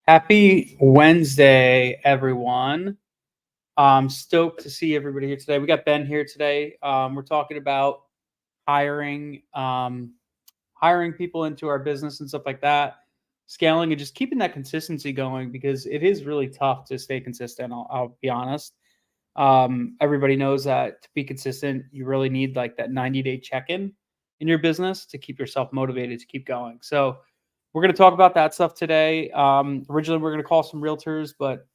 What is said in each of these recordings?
Happy Wednesday, everyone. I'm stoked to see everybody here today. We got Ben here today. We're talking about hiring, hiring people into our business and stuff like that, scaling and just keeping that consistency going because it is really tough to stay consistent. I'll be honest. Everybody knows that to be consistent, you really need like that 90-day check-in in your business to keep yourself motivated to keep going. So we're going to talk about that stuff today. Originally, we're going to call some realtors, but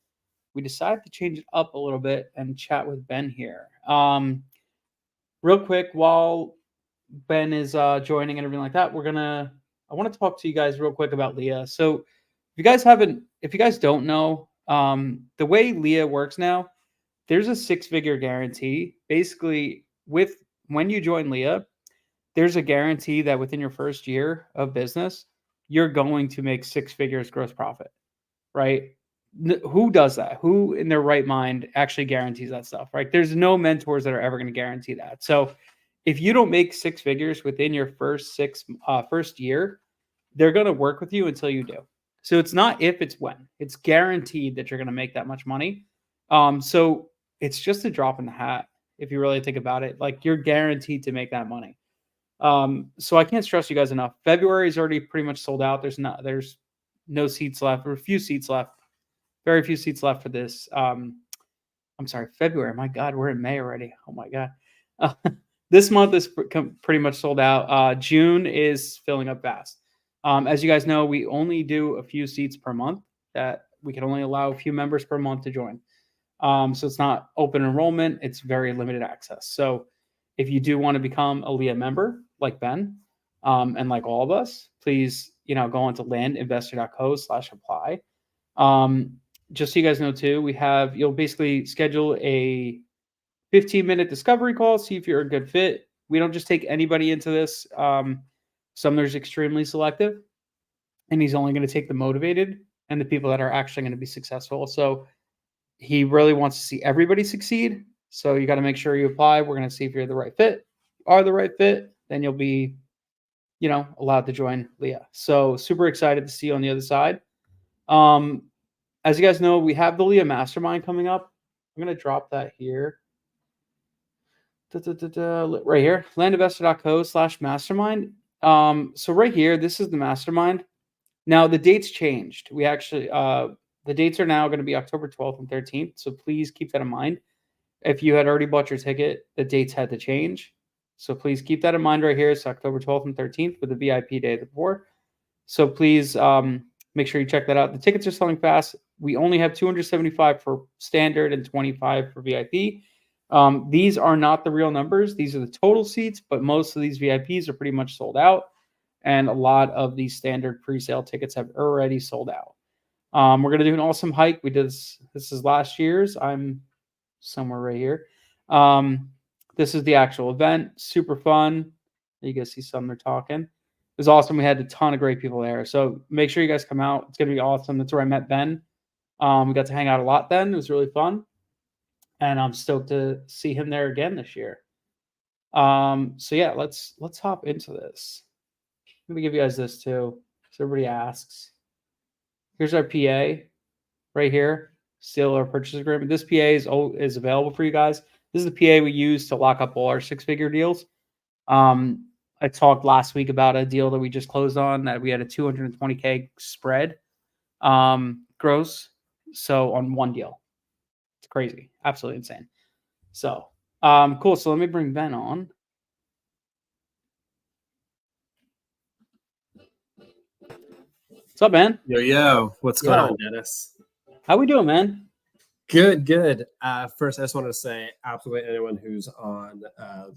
we decided to change it up a little bit and chat with Ben here. Real quick, while Ben is joining and everything like that, I want to talk to you guys real quick about LIA. So if you guys don't know, the way LIA works now, there's a 6-figure guarantee. Basically, when you join LIA, there's a guarantee that within your first year of business, you're going to make 6 figures gross profit, right? Who does that? Who in their right mind actually guarantees that stuff, right? There's no mentors that are ever going to guarantee that. So if you don't make 6 figures within your first year, they're going to work with you until you do. So it's not if, it's when. It's guaranteed that you're going to make that much money. So it's just a drop in the hat if you really think about it. Like, you're guaranteed to make that money. So I can't stress you guys enough. February is already pretty much sold out. There's no seats left, or a few seats left. Very few seats left for this. I'm sorry, February. My God, we're in May already. Oh my God. This month is pretty much sold out. June is filling up fast. As you guys know, we only do a few seats per month. That we can only allow a few members per month to join. So it's not open enrollment. It's very limited access. So if you do want to become a LIA member like Ben, and like all of us, please, go on to landinvestor.co/apply. Just so you guys know too, you'll basically schedule a 15-minute discovery call, see if you're a good fit. We don't just take anybody into this. Sumner's extremely selective, and he's only going to take the motivated and the people that are actually going to be successful. So he really wants to see everybody succeed. So you got to make sure you apply. We're going to see if you're the right fit. Are the right fit, then you'll be, allowed to join LIA. So super excited to see you on the other side. As you guys know, we have the LIA Mastermind coming up. I'm going to drop that here. Right here, landinvestor.co/mastermind. So right here, this is the mastermind. Now the dates changed. We actually, the dates are now going to be October 12th and 13th. So please keep that in mind. If you had already bought your ticket, the dates had to change. So please keep that in mind right here. It's October 12th and 13th with the VIP day before. So please make sure you check that out. The tickets are selling fast. We only have 275 for standard and 25 for VIP. These are not the real numbers. These are the total seats, but most of these VIPs are pretty much sold out. And a lot of these standard pre-sale tickets have already sold out. We're going to do an awesome hike. We did this is last year's. I'm somewhere right here. This is the actual event. Super fun. You guys see Sumner talking. It was awesome. We had a ton of great people there. So make sure you guys come out. It's going to be awesome. That's where I met Ben. We got to hang out a lot then. It was really fun. And I'm stoked to see him there again this year. So yeah, let's hop into this. Let me give you guys this too, so everybody asks. Here's our PA right here. Still our purchase agreement. This PA is available for you guys. This is the PA we use to lock up all our 6-figure deals. I talked last week about a deal that we just closed on that we had a $220K spread gross. So on one deal. It's crazy. Absolutely insane. So cool. So let me bring Ben on. What's up, man? Yo, what's going on, Dennis? How we doing, man? Good. First, I just wanted to say, absolutely anyone who's on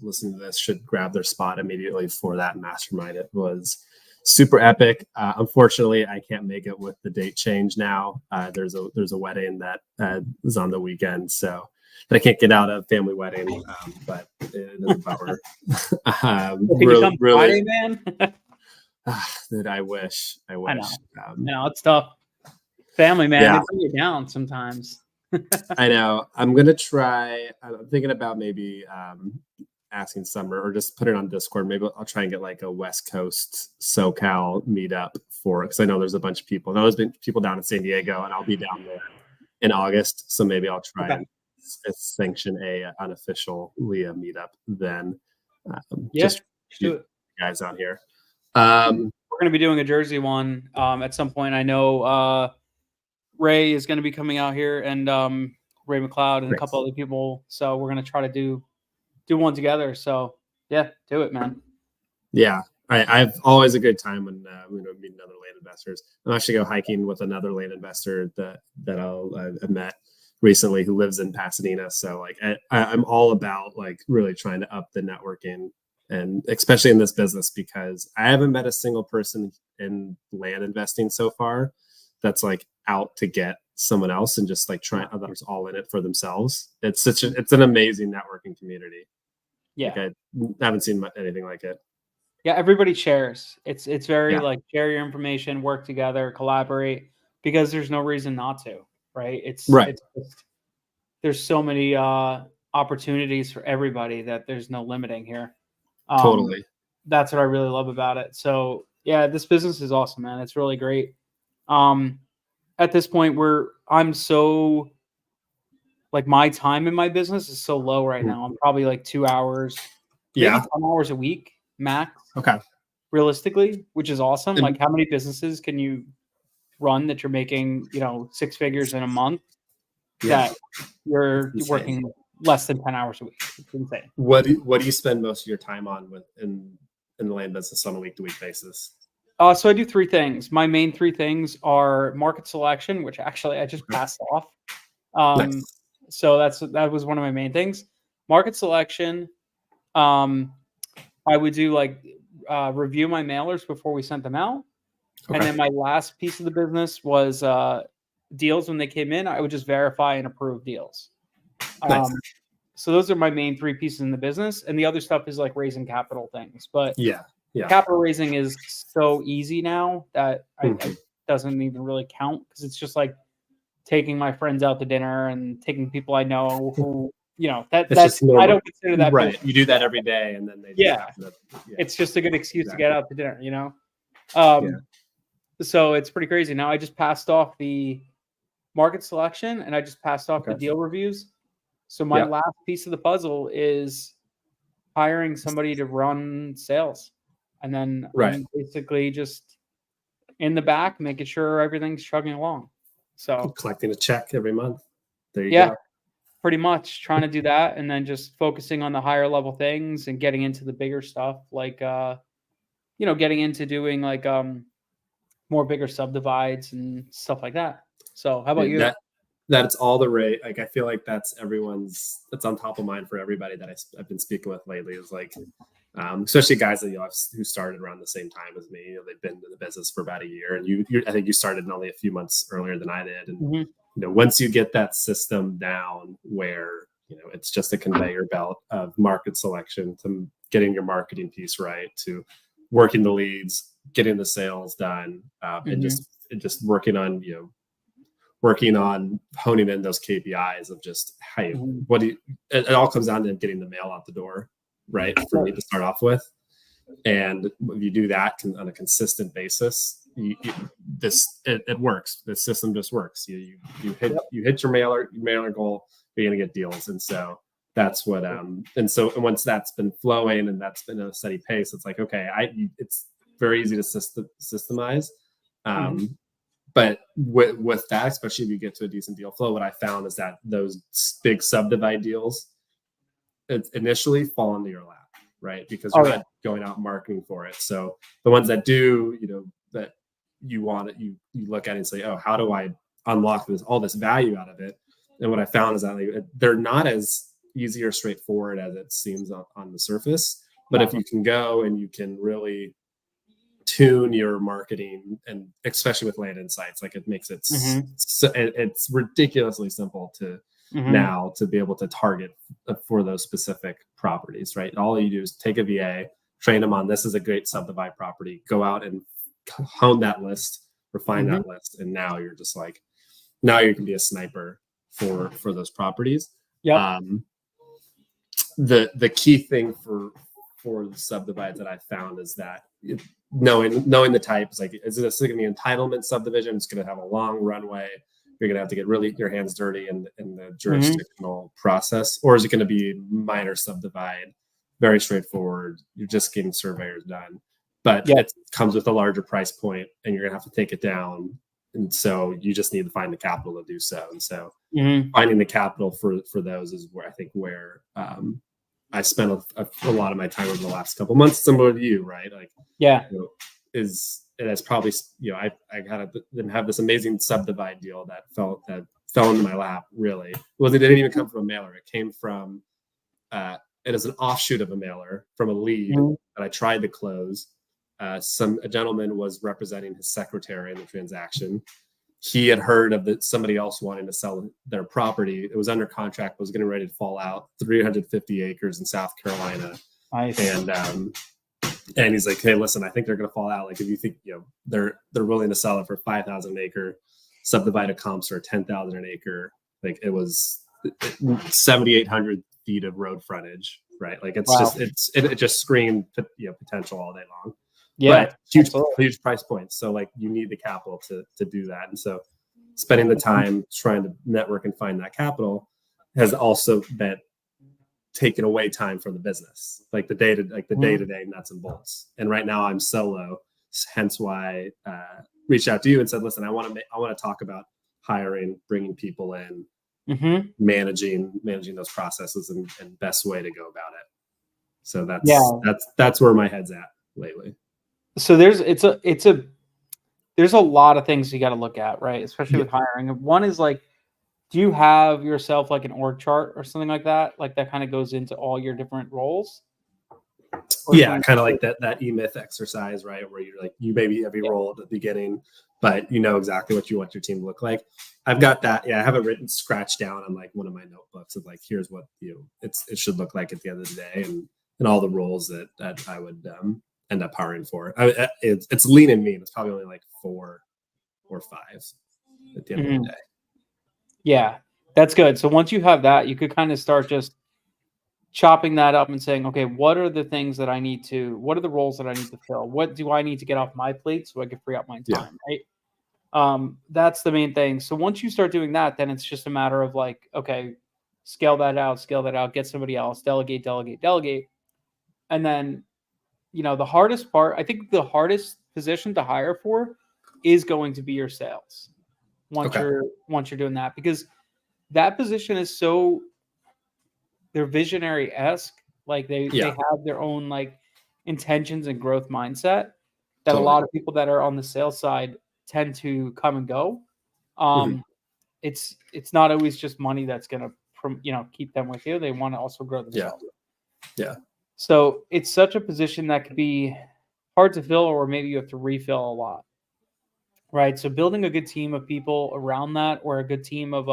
listening to this should grab their spot immediately for that mastermind. It was super epic. Unfortunately, I can't make it with the date change now. There's a wedding that was on the weekend, so that I can't get out of, family wedding. But it doesn't bother. Really, Friday, man. Dude, I wish. I know. It's tough. Family, man, they bring you down sometimes. I know. I'm gonna try. I'm thinking about maybe asking Summer, or just put it on Discord. Maybe I'll try and get like a West Coast SoCal meetup because I know there's a bunch of people. There's been people down in San Diego, and I'll be down there in August. So maybe I'll try and sanction a unofficial LIA meetup then. Just do it. Guys out here. We're going to be doing a Jersey one at some point. I know Ray is going to be coming out here, and Ray McLeod and a couple other people. So we're going to try to do one together. So yeah, do it, man. Yeah. I've always a good time when meeting other land investors. I'm actually go hiking with another land investor that I met recently who lives in Pasadena. So like I'm all about like really trying to up the networking, and especially in this business, because I haven't met a single person in land investing so far that's like out to get someone else and just like trying others all in it for themselves. It's an amazing networking community. Yeah, like, I haven't seen anything like it. Yeah, everybody shares. It's very like share your information, work together, collaborate, because there's no reason not to, right? It's just, there's so many opportunities for everybody that there's no limiting here. Totally. That's what I really love about it. So yeah, this business is awesome, man. It's really great. At this point I'm so like my time in my business is so low right now. I'm probably like 2 hours, maybe 10 hours a week max. Okay. Realistically, which is awesome. Like how many businesses can you run that you're making, 6 figures in a month that you're working less than 10 hours a week? It's insane. What do you spend most of your time on in the land business on a week-to-week basis? So I do 3 things. My main 3 things are market selection, which actually I just passed off. Nice. So that was one of my main things. Market selection. I would do like review my mailers before we sent them out. Okay. And then my last piece of the business was deals when they came in. I would just verify and approve deals. Nice. So those are my main 3 pieces in the business. And the other stuff is like raising capital things. But capital raising is so easy now that it doesn't even really count, because it's just like taking my friends out to dinner and taking people I know who, that's I don't consider that right. Business. You do that every day, and then they it's just a good excuse to get out to dinner, So it's pretty crazy. Now I just passed off the market selection, and I just passed off the deal reviews. So my last piece of the puzzle is hiring somebody to run sales, and then I'm basically just in the back making sure everything's chugging along. So collecting a check every month. There you go. Pretty much trying to do that, and then just focusing on the higher level things and getting into the bigger stuff, like getting into doing like more bigger subdivides and stuff like that. So how about you? That's all the rate. Like I feel like that's on top of mind for everybody that I've been speaking with lately, is like especially guys that who started around the same time as me. They've been in the business for about a year, and I think you started only a few months earlier than I did. And once you get that system down, where it's just a conveyor belt of market selection to getting your marketing piece right, to working the leads, getting the sales done, and just working on honing in those KPIs of just, hey, it all comes down to getting the mail out the door, right? For me to start off with. And if you do that on a consistent basis, it works. The system just works. You hit your mailer goal, you're going to get deals. And so that's what, and once that's been flowing and that's been at a steady pace, it's like, okay, it's very easy to systemize. But with that, especially if you get to a decent deal flow, what I found is that those big subdivide deals initially fall into your lap, right? Because you're not going out marketing for it. So the ones that do, that you want it, you look at it and say, oh, how do I unlock all this value out of it? And what I found is that they're not as easy or straightforward as it seems on the surface. But if you can go and you can really tune your marketing, and especially with land insights, like it makes it it's ridiculously simple to now to be able to target for those specific properties, right? All you do is take a VA, train them on, this is a great subdivide property, go out and hone that list, refine that list, and now you're just like, now you can be a sniper for those properties. the key thing for the subdivides that I found is that knowing the type is like, is this going to be an entitlement subdivision? It's going to have a long runway. You're going to have to get really your hands dirty in the jurisdictional process, or is it going to be minor subdivide, very straightforward? You're just getting surveyors done, but it comes with a larger price point, and you're going to have to take it down. And so you just need to find the capital to do so. And so finding the capital for those is where I think I spent a lot of my time over the last couple of months, similar to you, right? Like, that's probably, I didn't have this amazing subdivide deal that fell into my lap. Really, it didn't even come from a mailer. It came from it is an offshoot of a mailer from a lead that I tried to close. A gentleman was representing his secretary in the transaction. He had heard of somebody else wanting to sell their property. It was under contract, was getting ready to fall out, 350 acres in South Carolina. Nice. And he's like, hey, listen, I think they're going to fall out. Like, if you think, they're willing to sell it for 5,000 an acre, subdivided comps are 10,000 an acre. Like, it was 7,800 feet of road frontage, right? Like, it just screamed, potential all day long. Yeah, but huge price points. So like, you need the capital to do that. And so spending the time trying to network and find that capital has also been taken away time from the business, like the day-to-day nuts and bolts. And right now I'm solo, hence why I reached out to you and said, listen, I want to talk about hiring, bringing people in, managing those processes and best way to go about it. So that's where my head's at lately. So there's a lot of things you got to look at, right? Especially with hiring. One is like, do you have yourself like an org chart or something like that? Like that kind of goes into all your different roles? Kind of like that E-Myth exercise, right? Where you're like, you maybe every role at the beginning, but you know exactly what you want your team to look like. I've got that. Yeah, I have it scratched down on like one of my notebooks of like, here's what it should look like at the end of the day, and all the roles that I would end up hiring for. It's lean and mean. It's probably only like 4 or 5 at the end of the day. Yeah, that's good. So once you have that, you could kind of start just chopping that up and saying, okay, what are the roles that I need to fill? What do I need to get off my plate so I can free up my time, right? That's the main thing. So once you start doing that, then it's just a matter of like, okay, scale that out, get somebody else, delegate. And then, the hardest part, I think the hardest position to hire for is going to be your sales. Once you're doing that, because that position is they're visionary-esque. Like they have their own like intentions and growth mindset that a lot of people that are on the sales side tend to come and go. It's not always just money that's going to keep them with you. They want to also grow themselves. Yeah. So it's such a position that could be hard to fill, or maybe you have to refill a lot. Right. So building a good team of people around that, or a good team of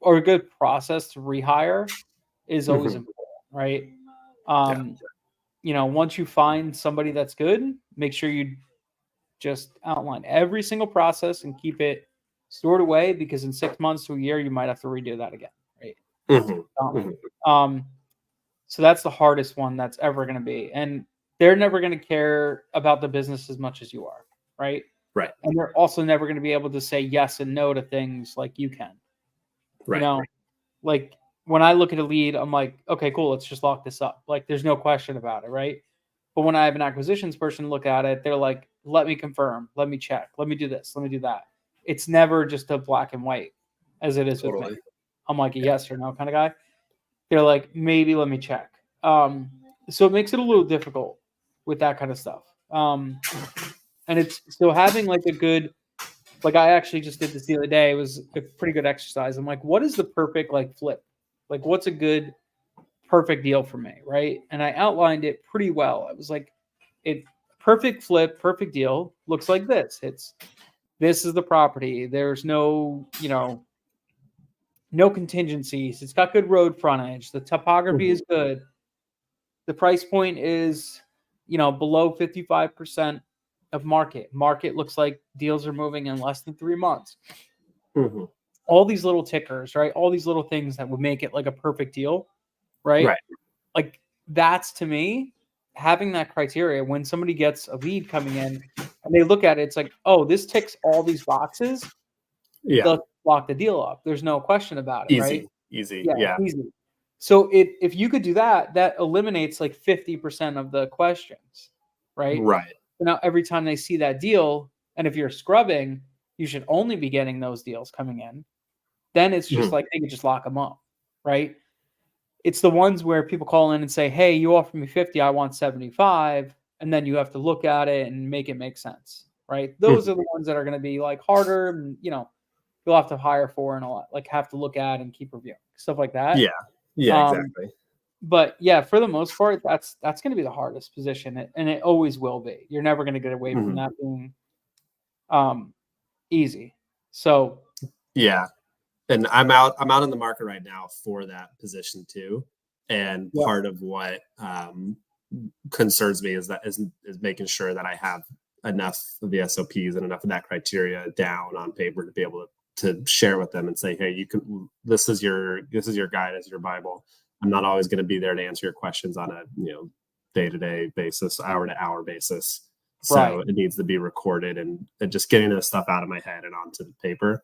or a good process to rehire is always important. Right. Once you find somebody that's good, make sure you just outline every single process and keep it stored away, because in 6 months to a year, you might have to redo that again. Right. So that's the hardest one that's ever going to be. And they're never going to care about the business as much as you are. Right. Right. And they're also never going to be able to say yes and no to things like you can. Right. Like when I look at a lead, I'm like, okay, cool, let's just lock this up. Like there's no question about it, right? But when I have an acquisitions person look at it, they're like, let me confirm, let me check, let me do this, let me do that. It's never just a black and white as it is with me. I'm like a yes or no kind of guy. They're like, maybe let me check. So it makes it a little difficult with that kind of stuff. And it's so having like a good, like I actually just did this the other day. It was a pretty good exercise. I'm like, what is the perfect like flip? Like what's a good perfect deal for me, right? And I outlined it pretty well. I was like, perfect flip, perfect deal looks like this. This is the property. There's no contingencies. It's got good road frontage. The topography is good. The price point is, below 55% of market. Market looks like deals are moving in less than 3 months. All these little tickers, right? All these little things that would make it like a perfect deal. right? Right. Like that's, to me, having that criteria when somebody gets a lead coming in and they look at it, it's like, oh, this ticks all these boxes. Yeah. They'll lock the deal up. There's no question about it, right? Easy. Yeah, Yeah. easy. So if you could do that, that eliminates like 50% of the questions, right? Right. So now every time they see that deal, and if you're scrubbing, you should only be getting those deals coming in. Then it's just Mhm. like they could just lock them up, right? It's the ones where people call in and say, "Hey, you offered me 50, I want 75," and then you have to look at it and make it make sense, right? Those Mhm. are the ones that are going to be like harder, and you'll have to hire for and a lot, like have to look at and keep reviewing stuff like that. Yeah. Yeah, Um, exactly. but yeah, for the most part, that's going to be the hardest position, and it always will be. You're never going to get away from Mhm. that being um, easy. So Yeah. And I'm out in the market right now for that position too. And yeah, part of what concerns me is making sure that I have enough of the SOPs and enough of that criteria down on paper to be able to share with them and say, hey, you can, this is your guide, this is your Bible. I'm not always going to be there to answer your questions on a day-to-day basis, hour-to-hour basis. So right, it needs to be recorded, and just getting this stuff out of my head and onto the paper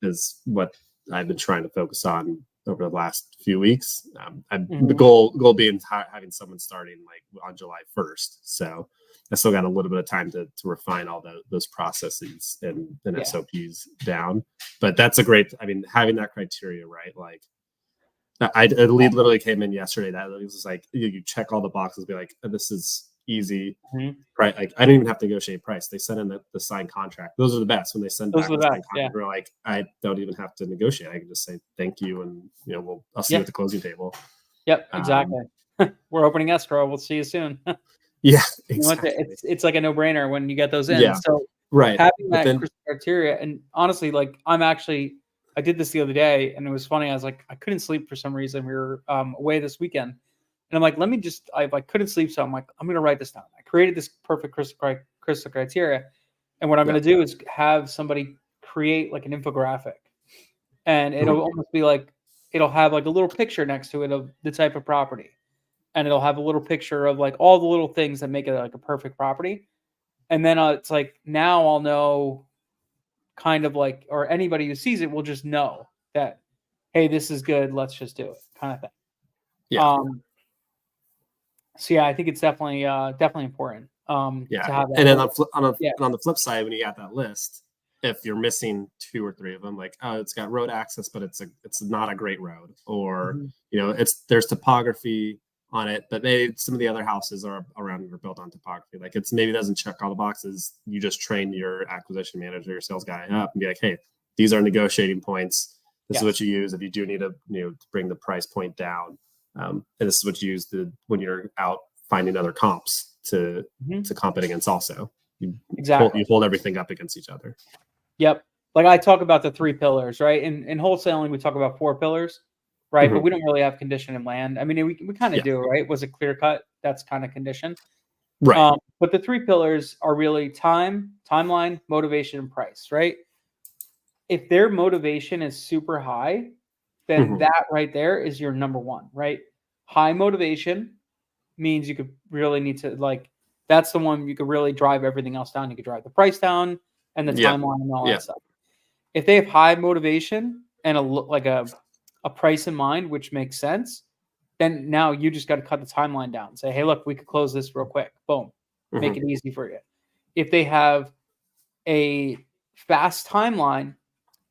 is what I've been trying to focus on over the last few weeks. The hmm goal being having someone starting like on July 1st. So I still got a little bit of time to refine all those processes and yeah, SOPs down. But that's a great, I mean, having that criteria, right? Like a lead literally came in yesterday that it was like, you check all the boxes, be like, oh, this is easy. mhm. Right. Like I didn't even have to negotiate price. They sent in the signed contract. Those are the best when they send Those back are the the signed best. Yeah, contract. We're like, I don't even have to negotiate. I can just say thank you, and I'll see you yeah, at the closing table. yep, Um, exactly. We're opening escrow. We'll see you soon. yeah, exactly. It's like a no brainer when you get those in. Yeah, So right. having But that then, criteria, and honestly, like I did this the other day, and it was funny. I was like, I couldn't sleep for some reason. We were away this weekend, and I'm like, I like couldn't sleep, so I'm like, I'm gonna write this down. I created this perfect crystal criteria, and what I'm yeah, gonna do is have somebody create like an infographic, and mhm, it'll almost be like it'll have like a little picture next to it of the type of property, and it'll have a little picture of like all the little things that make it like a perfect property. And then it's like now I'll know kind of like, or anybody who sees it will just know that, hey, this is good. Let's just do it, kind of thing. yeah, Um, so yeah, I think it's definitely important yeah. to have that. And then But yeah, on the flip side, when you got that list, if you're missing 2 or 3 of them, like, oh, it's got road access, but it's not a great road, or mhm, there's topography on it, but maybe some of the other houses are around are built on topography. Like it's maybe doesn't check all the boxes. You just train your acquisition manager, your sales guy up, and be like, hey, these are negotiating points. This is what yes, you use if you do need to bring the price point down, and this is what you use when you're out finding other comps to mhm, comp it against. Also, you exactly. hold everything up against each other. Yep. Like I talk about the 3 pillars, right? In wholesaling, we talk about 4 pillars, right? But Mhm. we don't really have condition in land. I mean, we kind of Yeah, do, right? Was it clear cut? That's kind of condition. right. But the 3 pillars are really time, timeline, motivation, and price, right? If their motivation is super high, then Mhm. that right there is your number one, right? High motivation means you could really need to like that's the one you could really drive everything else down. You could drive the price down and the Yep. timeline and all that Yep. stuff. If they have high motivation and a price in mind, which makes sense, then now you just got to cut the timeline down. Say, hey, look, we could close this real quick. Boom, make Mhm. it easy for you. If they have a fast timeline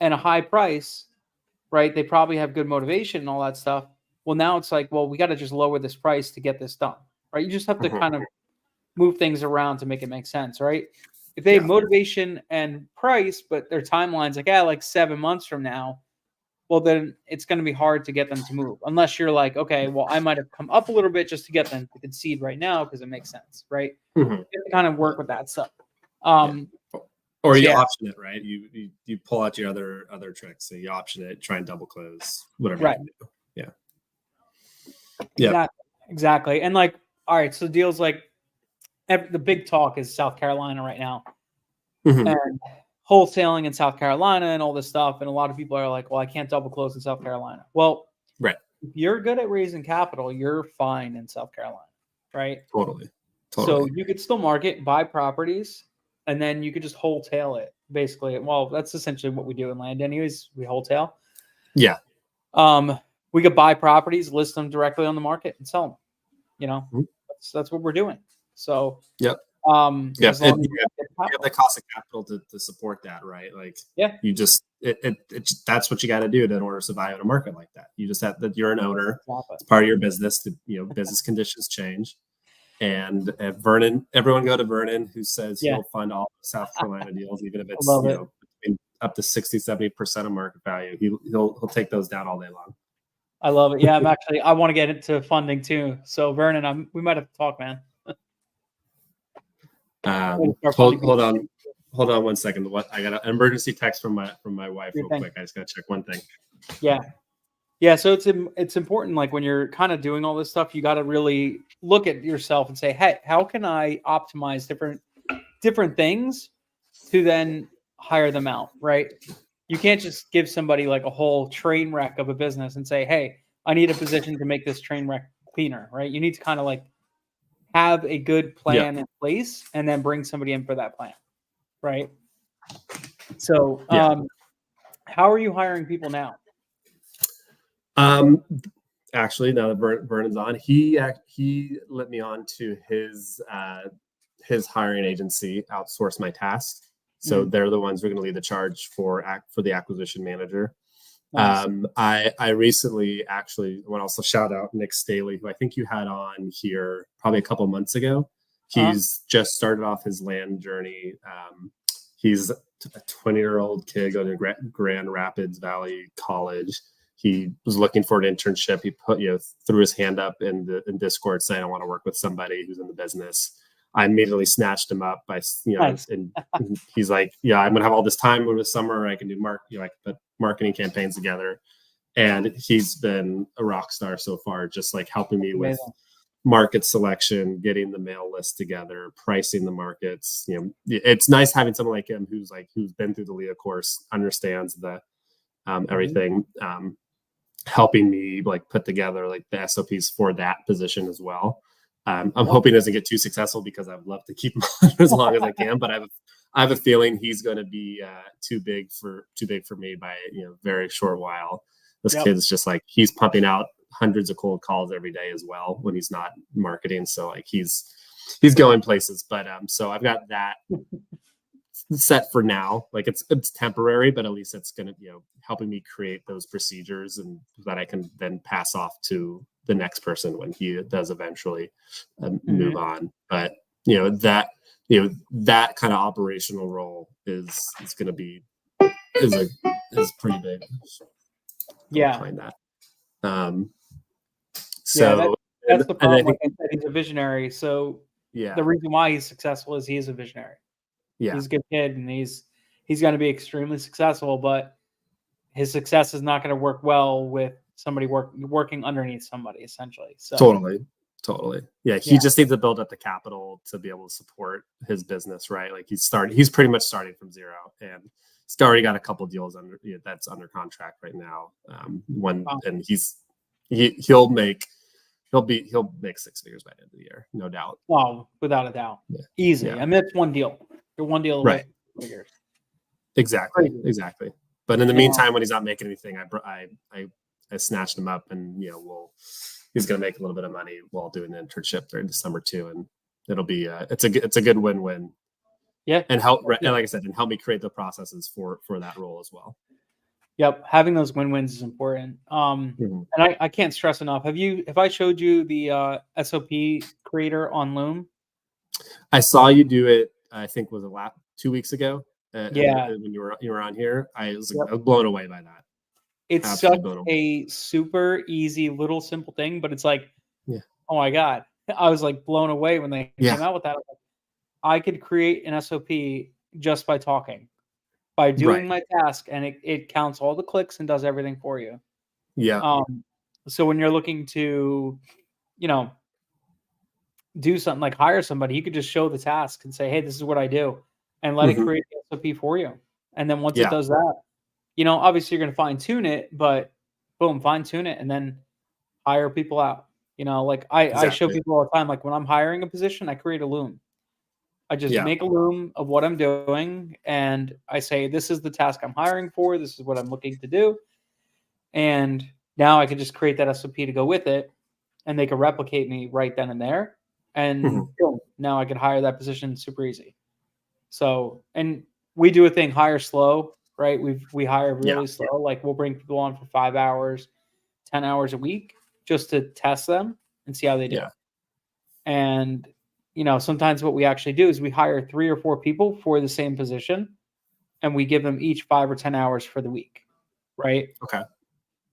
and a high price, right? They probably have good motivation and all that stuff. Well, now it's like, well, we got to just lower this price to get this done, right? You just have to Mhm. kind of move things around to make it make sense, right? If they have Yeah. motivation and price, but their timeline's like, like 7 months from now, well, then it's going to be hard to get them to move unless you're like, okay, well, I might have come up a little bit just to get them to concede right now because it makes sense, right? Mhm. You have to kind of work with that stuff. Yeah. Um, Or so you yeah, option it, right? You pull out your other tricks. So you option it, try and double close, whatever you right, can do. Yeah. Yep. exactly. And like, all right, so deals like the big talk is South Carolina right now, Mhm. and wholesaling in South Carolina and all this stuff. And a lot of people are like, well, I can't double close in South Carolina. Well, Right. if you're good at raising capital, you're fine in South Carolina, right? Totally. So you could still market, buy properties, and then you could just wholesale it. Basically, well, that's essentially what we do in land, anyways. We wholesale. Yeah. We could buy properties, list them directly on the market, and sell them. You know, Mhm. that's what we're doing. So, Yep. as long as you have the cost of capital to support that, right? Like, yeah, you just that's what you got to do in order to survive in a market like that. You just have that you're an owner. It's part of your business. Business conditions change. And Vernon, everyone go to Vernon, who says he'll fund all South Carolina deals, even if it's up to 60-70% of market value. He'll take those down all day long. I love it. Yeah, I want to get into funding too. So Vernon, we might have to talk, man. Hold on 1 second. I got an emergency text from my wife real quick. I just gotta check one thing. Yeah. So it's important. Like when you're kind of doing all this stuff, you got to really look at yourself and say, hey, how can I optimize different things to then hire them out, right? You can't just give somebody like a whole train wreck of a business and say, hey, I need a position to make this train wreck cleaner, right? You need to kind of like have a good plan in place and then bring somebody in for that plan, right? So how are you hiring people now? Actually, now that Vernon's on, he let me on to his hiring agency, outsource my tasks. So they're the ones who are going to lead the charge for the acquisition manager. Nice. I recently actually want to also shout out Nick Staley, who I think you had on here probably a couple months ago. He's just started off his land journey. He's a 20-year-old kid going to Grand Rapids Valley College. He was looking for an internship. He threw his hand up in Discord saying, I want to work with somebody who's in the business. I immediately snatched him up by, nice. And he's like, yeah, I'm going to have all this time over the summer. I can do I can put marketing campaigns together. And he's been a rock star so far, just like helping me with market selection, getting the mail list together, pricing the markets. It's nice having someone like him who's been through the LIA course, understands the everything, helping me like put together like the SOPs for that position as well. I'm hoping it doesn't get too successful because I'd love to keep him on as long as I can, but I have a feeling he's going to be too big for me by a very short while. This kid is just like, he's pumping out hundreds of cold calls every day as well when he's not marketing. So like he's going places, but so I've got that set for now. Like it's temporary, but at least it's going to helping me create those procedures and that I can then pass off to the next person when he does eventually move on. But that kind of operational role is going to be is pretty big. Behind that. So that's the problem. Like I said, he's a visionary. So the reason why he's successful is he is a visionary. Yeah, he's a good kid, and he's going to be extremely successful. But his success is not going to work well with somebody working underneath somebody, essentially. So totally. Yeah, he just needs to build up the capital to be able to support his business, right? Like he's pretty much starting from zero, and he's already got a couple deals that's under contract right now. And he'll make 6 figures by the end of the year, no doubt. Oh, without a doubt, easy. Yeah. I mean, it's one deal. You're one deal away from figures. Exactly. But in the meantime, when he's not making anything, I snatched him up, and he's going to make a little bit of money while doing the internship during December too, and it'll be it's a good win-win. Yeah, and help and like I said, and help me create the processes for that role as well. Yep, having those win-wins is important. And I can't stress enough. If I showed you the SOP creator on Loom? I saw you do it. I think was 2 weeks ago. When you were on here, I was blown away by that. It's absolutely such a super easy little simple thing, but it's like, oh my god! I was like blown away when they came out with that. I could create an SOP just by talking, by doing my task, and it counts all the clicks and does everything for you. Yeah. So when you're looking to, do something like hire somebody, you could just show the task and say, hey, this is what I do, and let it create the SOP for you. And then once it does that, obviously you're going to fine tune it, but boom, fine tune it. And then hire people out. Like I show Exactly. people all the time, like when I'm hiring a position, I create a loom. I just Yeah. make a loom of what I'm doing, and I say, this is the task I'm hiring for. This is what I'm looking to do. And now I can just create that SOP to go with it, and they can replicate me right then and there. And Mhm. boom, now I can hire that position super easy. So, and we do a thing, hire slow, right? We hire Yeah. really slow. Like we'll bring people on for 5 hours, 10 hours a week just to test them and see how they do. Yeah. And, sometimes what we actually do is we hire 3 or 4 people for the same position, and we give them each 5 or 10 hours for the week. Right. Okay.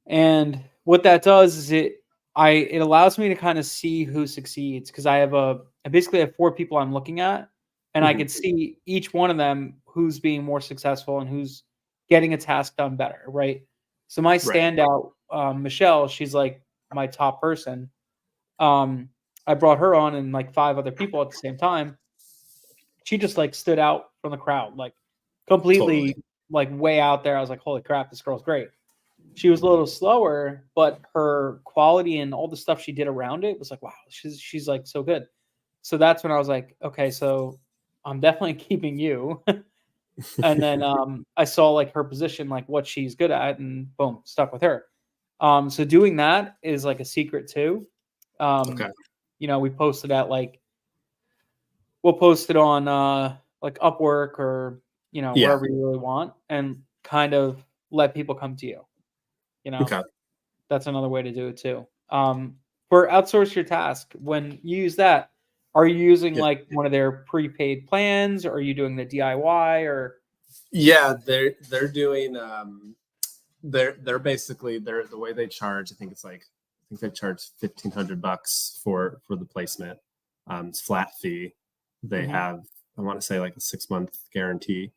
And what that does is it allows me to kind of see who succeeds, because I basically have 4 people I'm looking at, and I Mhm. can see each one of them who's being more successful and who's getting a task done better, right? So my Right. standout, Michelle, she's like my top person. Um, I brought her on and like 5 other people at the same time. She just like stood out from the crowd, like Totally. completely like way out there. I was like, holy crap, this girl's great. She was a little slower, but her quality and all the stuff she did around it was like, wow, she's like so good. So that's when I was like, okay, so I'm definitely keeping you. And then I saw like her position, like what she's good at, and boom, stuck with her. So doing that is like a secret too. Um, Okay. we posted at like we'll post it on like Upwork or Yeah. wherever you really want, and kind of let people come to you. You know, Okay. That's another way to do it too. For outsource your task, when you use that, are you using Yeah. like one of their prepaid plans, or are you doing the DIY, or? Yeah. They're doing they're basically the way they charge. I think they charge $1,500 for the placement. It's flat fee. They Mhm. have, I want to say, like a 6 month guarantee.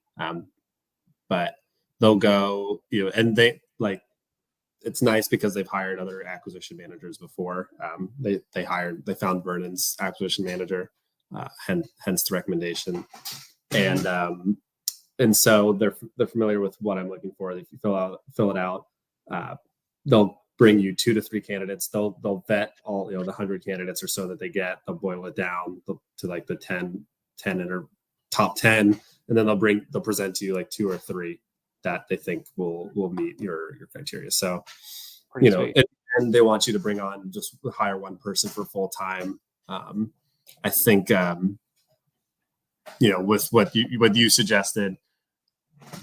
But they'll go, and it's nice because they've hired other acquisition managers before. They found Vernon's acquisition manager, hence the recommendation, Mhm. and so they're familiar with what I'm looking for. If you fill it out, uh, they'll bring you 2 to 3 candidates. They'll vet all the 100 candidates or so that they get. They'll boil it down to like the 10 or top 10, and then they'll present to you like 2 or 3 that they think will meet your criteria. So, Pretty sweet. and they want you to bring on, just hire one person for full time. I think with what you suggested,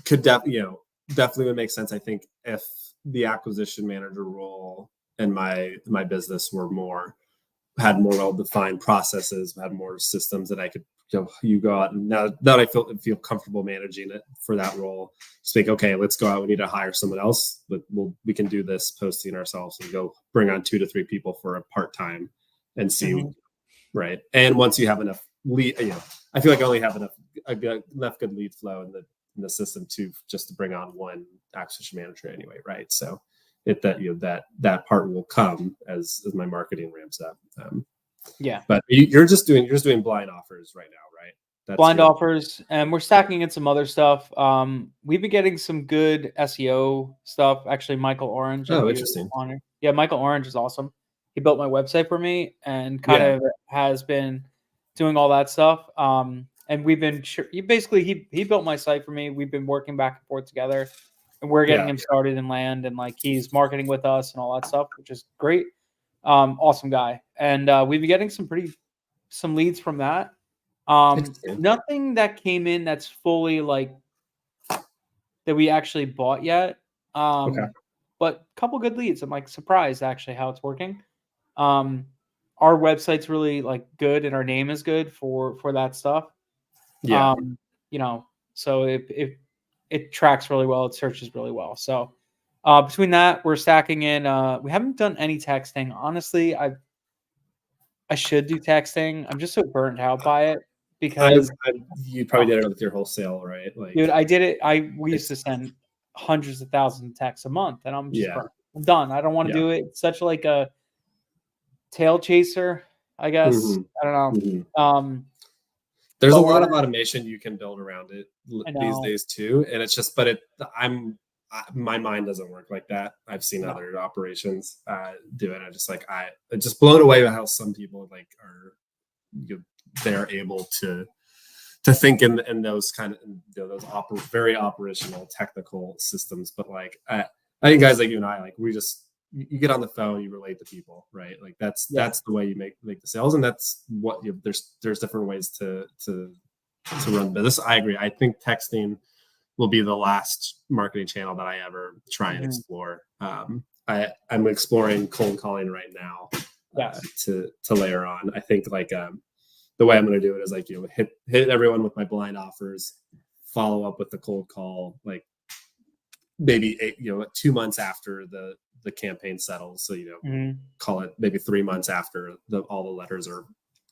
definitely would make sense. I think if the acquisition manager role and my business had more well-defined processes, had more systems that I could, you go out, and now that I feel comfortable managing it for that role, just think, okay, let's go out. We need to hire someone else, but we can do this posting ourselves and go bring on 2 to 3 people for a part-time and see, Mhm. right. And once you have enough lead, I feel like I only have enough good lead flow in the system to bring on one acquisition manager anyway, right? So that part will come as my marketing ramps up. Yeah. But you're just doing blind offers right now, right? That's Blind your offers, and we're stacking in some other stuff. We've been getting some good SEO stuff. Actually, Michael Orange, if oh, you interesting. on it. Yeah, Michael Orange is awesome. He built my website for me and kind Yeah, of has been doing all that stuff. And we've been he built my site for me. We've been working back and forth together, and we're getting yeah, him started in land, and like he's marketing with us and all that stuff, which is great. Awesome guy, and we've been getting some leads from that. interesting. Nothing that came in that's fully like that we actually bought yet. Okay. But a couple good leads. I'm like surprised actually how it's working. Um, our website's really like good, and our name is good for that stuff. Yeah, Um, you know, so it tracks really well, it searches really well. So between that, we're stacking in. We haven't done any texting. Honestly, I should do texting. I'm just so burnt out by it because you probably did it with your wholesale, right? Like, dude, I did it. We used it's to send hundreds of thousands of texts a month, and I'm just yeah, burnt. I'm done. I don't want to yeah. do it. It's such like a tail chaser, I guess. hmm I don't know. hmm Um, There's a but lot we're of automation you can build around it I these know. days too, and it's just, but I'm my mind doesn't work like that. I've seen other operations do it. I'm just blown away by how some people like are, they're able to think in those kind of, those very operational technical systems. But like I think guys like you and I, like we just, you get on the phone, you relate to people, right? Like that's the way you make the sales, and that's what there's different ways to run business. I agree. I think texting will be the last marketing channel that I ever try and explore. I'm exploring cold calling right now to layer on. I think like the way I'm going to do it is like, hit everyone with my blind offers, follow up with the cold call, like maybe 2 months after the campaign settles. So, call it maybe 3 months after all the letters are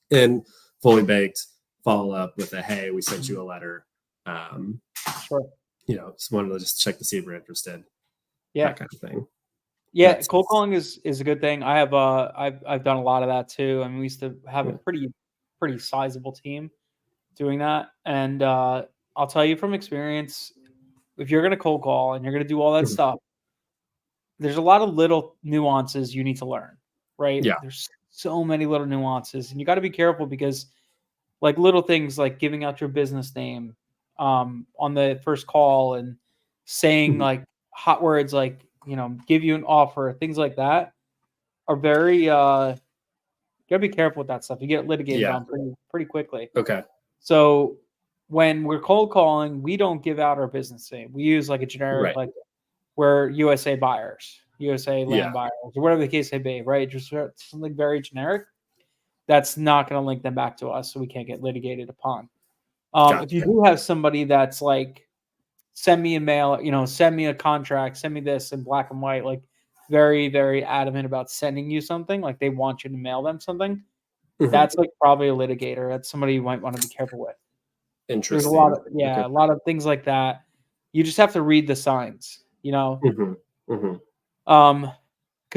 in, fully baked, follow up with hey, we sent you a letter. Sure. Just wanted to just check to see if you're interested. Yeah. That kind of thing. Yeah. Cold calling is a good thing. I have, I've done a lot of that too. I mean, we used to have a pretty sizable team doing that. And, I'll tell you from experience, if you're going to cold call and you're going to do all that stuff, there's a lot of little nuances you need to learn, right? Yeah. There's so many little nuances, and you got to be careful because like little things like giving out your business name on the first call and saying like hot words like, give you an offer, things like that are very, you got to be careful with that stuff. You get litigated on pretty quickly. Okay. So when we're cold calling, we don't give out our business name. We use like a generic, like we're USA buyers, USA land buyers, or whatever the case may be, right? Just something very generic. That's not going to link them back to us, so we can't get litigated upon. If you do have somebody that's like, send me a mail, send me a contract, send me this in black and white, like very, very adamant about sending you something, like they want you to mail them something, that's like probably a litigator. That's somebody you might want to be careful with. Interesting. There's a lot of things like that. You just have to read the signs, because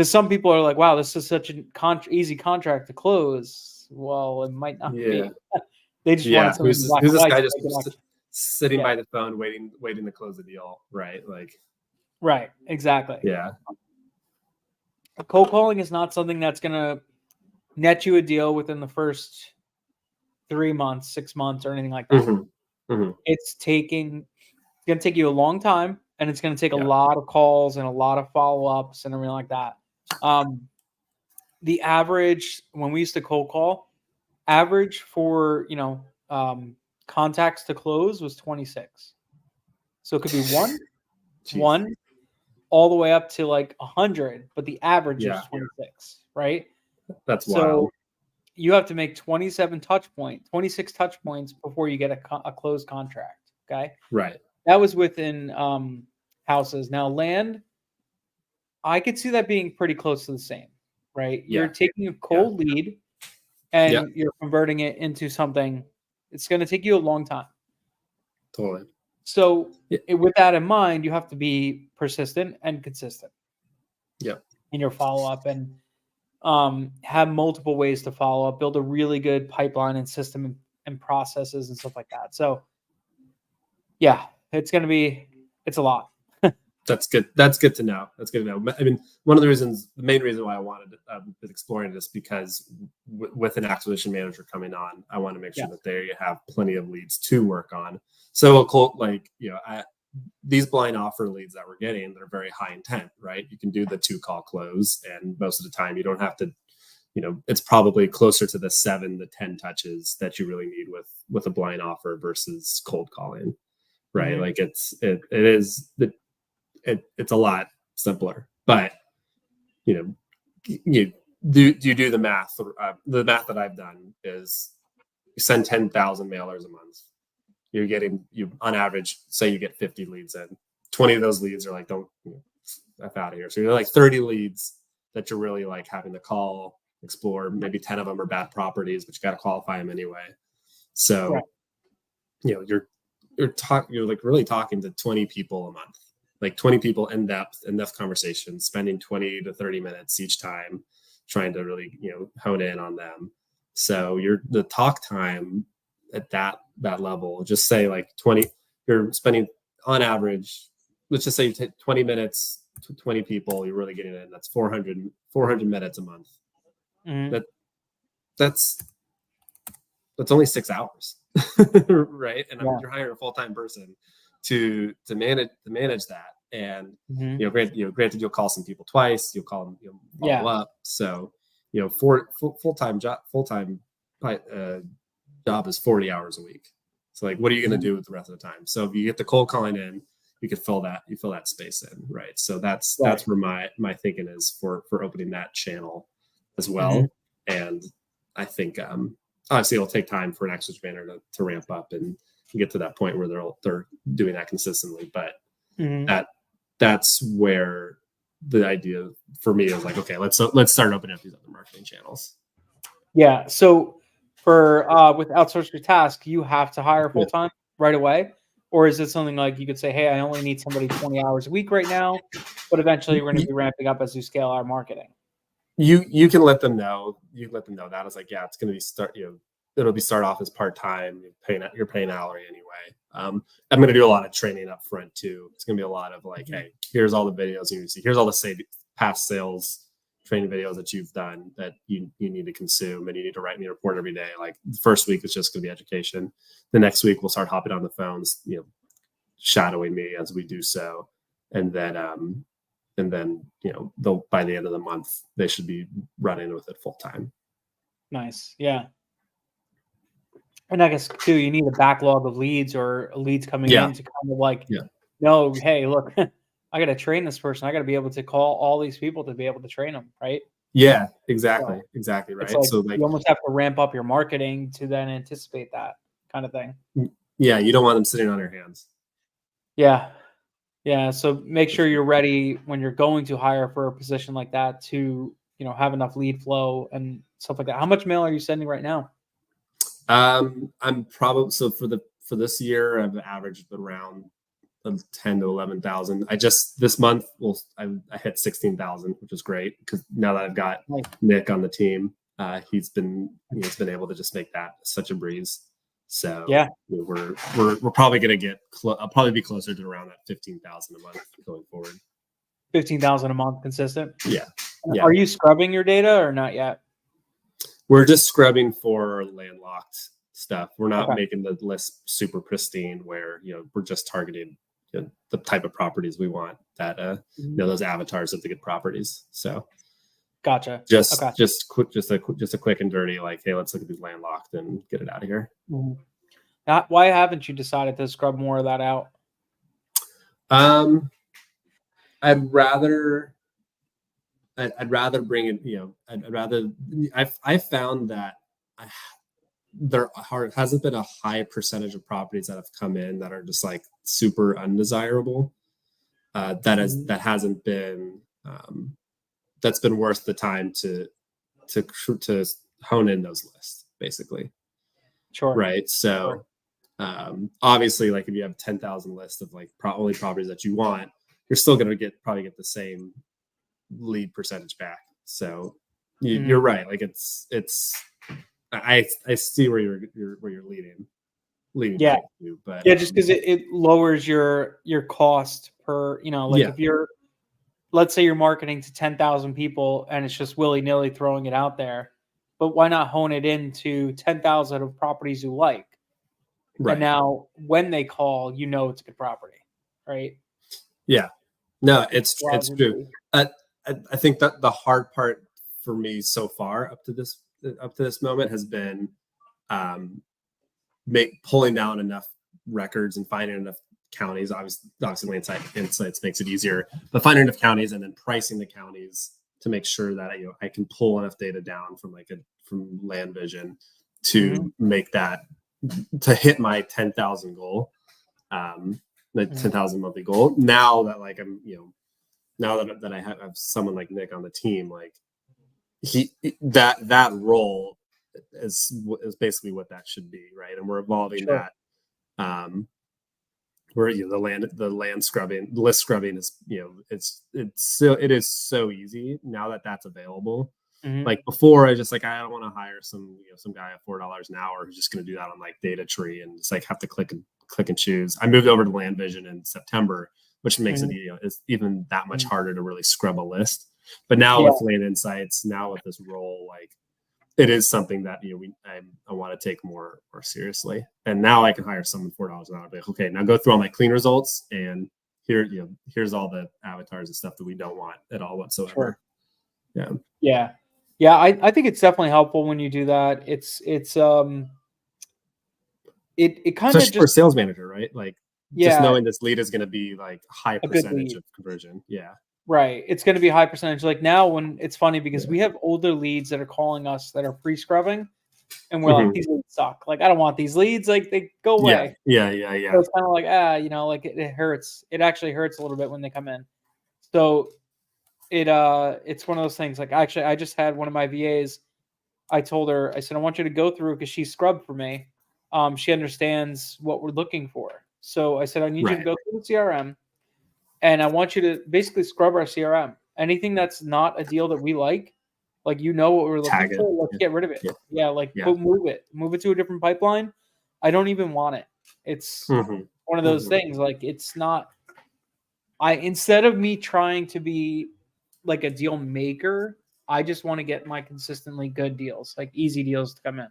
some people are like, wow, this is such an easy contract to close. Well, it might not be. They just want something who's this guy just sitting by the phone waiting to close the deal, right? Like, right, exactly. Yeah. Cold calling is not something that's gonna net you a deal within the first 3 months, 6 months, or anything like that. It's gonna take you a long time, and it's gonna take a lot of calls and a lot of follow-ups and everything like that. The average when we used to cold call, average for contacts to close was 26. So it could be one, all the way up to like 100, but the average is 26, right? That's so wild. You have to make 26 touch points before you get a closed contract. Okay. Right. That was within houses. Now land, I could see that being pretty close to the same, right? Yeah. You're taking a cold lead and you're converting it into something. It's going to take you a long time. Totally. So with that in mind, you have to be persistent and consistent. In your follow-up, and have multiple ways to follow up, build a really good pipeline and system and processes and stuff like that. So it's a lot. That's good. That's good to know. That's good to know. I mean, the main reason why I wanted been exploring this, because with an acquisition manager coming on, I want to make sure that they have plenty of leads to work on. So these blind offer leads that we're getting, they're very high intent, right? You can do the 2-call close, and most of the time you don't have to, it's probably closer to the 7 to 10 touches that you really need with a blind offer versus cold calling, right? Like it's a lot simpler, but you do the math. The math that I've done is you send 10,000 mailers a month. You on average, say you get 50 leads in, 20 of those leads are like, don't F out of here. So you're like 30 leads that you're really like having to call, explore. Maybe 10 of them are bad properties, but you got to qualify them anyway. So, you're like really talking to 20 people a month, like 20 people in-depth conversations, spending 20 to 30 minutes each time, trying to really, hone in on them. So the talk time at that level, just say like 20, you're spending on average let's just say you take 20 minutes to 20 people, you're really getting in. That's 400 minutes a month. Mhm. That's only 6 hours, right? And Yeah. you're hiring a full-time person to manage that. And Mhm. granted, you'll call some people twice, you'll call them, follow Yeah. up. So for full-time job is 40 hours a week. So like, what are you going to Mhm. do with the rest of the time? So if you get the cold calling in, you could fill that space in, right? So that's Right. where my thinking is for opening that channel as well. Mhm. And I think obviously it'll take time for an access manager to ramp up and get to that point where they're doing that consistently. But Mhm. that's where the idea for me is like, okay, let's start opening up these other marketing channels. Yeah. So for with outsource your task, you have to hire full time right away, or is it something like you could say, "Hey, I only need somebody 20 hours a week right now, but eventually we're going to be ramping up as we scale our marketing." You can let them know. You can let them know that it's like, yeah, it's going to be it'll be start off as part-time. You're paying hourly anyway. I'm going to do a lot of training up front too. It's going to be a lot of like, hey, here's all the videos you need to see. Here's all the past sales training videos that you've done that you need to consume, and you need to write me a report every day. Like the first week is just going to be education. The next week we'll start hopping on the phones, shadowing me as we do so, and then they'll, by the end of the month, they should be running with it full time. Nice. Yeah. And I guess too, you need a backlog of leads or leads coming Yeah. in to kind of like, Yeah. no, hey, look, I got to train this person. I got to be able to call all these people to be able to train them, right? Yeah, exactly. So Exactly. it's Right. like So like, you almost have to ramp up your marketing to then anticipate that kind of thing. yeah, you don't want them sitting on your hands. Yeah. Yeah. So make sure you're ready when you're going to hire for a position like that to, have enough lead flow and stuff like that. How much mail are you sending right now? I'm probably, so for this year, I've averaged around 10 to 11,000. This month, I hit 16,000, which is great because now that I've got Nice. Nick on the team, he's been able to just make that such a breeze. So Yeah. we're probably going to get, I'll probably be closer to around that 15,000 a month going forward. 15,000 a month consistent. Yeah. Yeah. Are you scrubbing your data or not yet? We're just scrubbing for landlocked stuff. We're not Okay. making the list super pristine where, we're just targeting the type of properties we want that, those avatars of the good properties. So Gotcha. just Okay. a quick and dirty, like, hey, let's look at these landlocked and get it out of here. Why haven't you decided to scrub more of that out? I'd rather bring it, I found that there hasn't been a high percentage of properties that have come in that are just like super undesirable. That hasn't been, that's been worth the time to hone in those lists, basically. Sure. Right. So obviously, like if you have 10,000 lists of like only properties that you want, you're still going to probably get the same lead percentage back. So you're right. Like I see where you're leading. Yeah. To, but yeah, just because it lowers your cost per, if you're, let's say you're marketing to 10,000 people and it's just willy-nilly throwing it out there, but why not hone it into 10,000 of properties you like? Right. And now when they call, it's a good property, right? Yeah. No, it's true. I think that the hard part for me so far up to this moment has been pulling down enough records and finding enough counties. Obviously Insights makes it easier, but finding enough counties and then pricing the counties to make sure that I can pull enough data down from Land Vision to make that, to hit my 10,000 goal, the 10,000 monthly goal. Now that now that I have someone like Nick on the team, like that role is basically what that should be, right? And we're evolving that. Where the land scrubbing, the list scrubbing is, it is so easy now that that's available. Like before, I just I don't want to hire some guy at $4 an hour who's just going to do that on like data tree and just have to click and choose. I moved over to Land Vision in September, which makes it, it's even that much harder to really scrub a list. But now Yeah. with Land Insights, now with this role, like it is something that I want to take more seriously. And now I can hire someone $4 an hour. Be like, okay, now go through all my clean results, and here's all the avatars and stuff that we don't want at all whatsoever. Sure. Yeah. I think it's definitely helpful when you do that. It kind of just for a sales manager, right? Like just knowing this lead is going to be like high percentage of conversion. Yeah. Right. It's going to be high percentage. Like now, when it's funny because we have older leads that are calling us that are pre-scrubbing, and we're like, these leads suck. Like, I don't want these leads. Like, they go away. Yeah. So it's kind of like, like it hurts. It actually hurts a little bit when they come in. So it's one of those things. Like, actually, I just had one of my VAs. I told her, I said, I want you to go through, because she scrubbed for me. She understands what we're looking for. So I said, I need you to go through the CRM. And I want you to basically scrub our CRM. Anything that's not a deal that we like what we're looking for, let's get rid of it. Move it to a different pipeline. I don't even want it. It's one of those things. Like, it's not. Instead of me trying to be like a deal maker, I just want to get my consistently good deals, like easy deals to come in.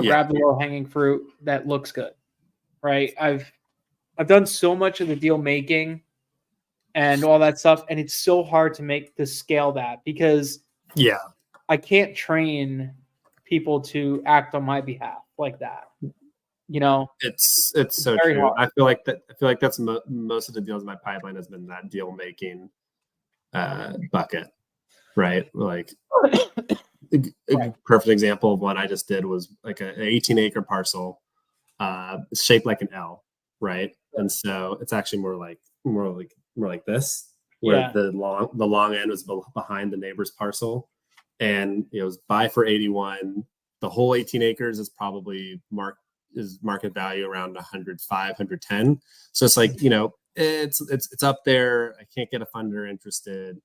Grab the low hanging fruit that looks good, right? I've done so much of the deal making and all that stuff, and it's so hard to scale that, because I can't train people to act on my behalf like that. It's so true. Hard. I feel like that's most of the deals in my pipeline has been that deal making bucket, right? Like a perfect example of what I just did was like an 18-acre parcel, shaped like an L, right? And so it's actually more like this, where the long end was behind the neighbor's parcel, and it was buy for 81. The whole 18 acres is probably market value around 105, 110. So it's like, it's up there. I can't get a funder interested.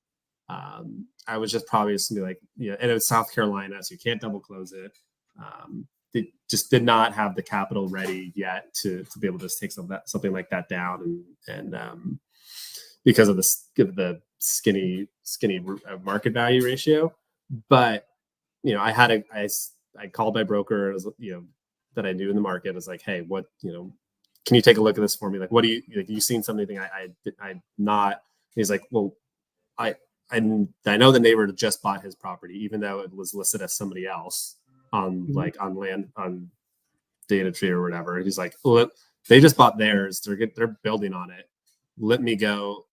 I was just probably just be like, and it was South Carolina, so you can't double close it. They just did not have the capital ready yet to be able to take something like that down, and because of the skinny market value ratio. But I called my broker, that I knew in the market. I was like, hey, what, can you take a look at this for me? Like, what do you seen something I'm not? And he's like, well, I know the neighbor just bought his property, even though it was listed as somebody else on land, on Data Tree or whatever. He's like, well, they just bought theirs. They're building on it. Let me go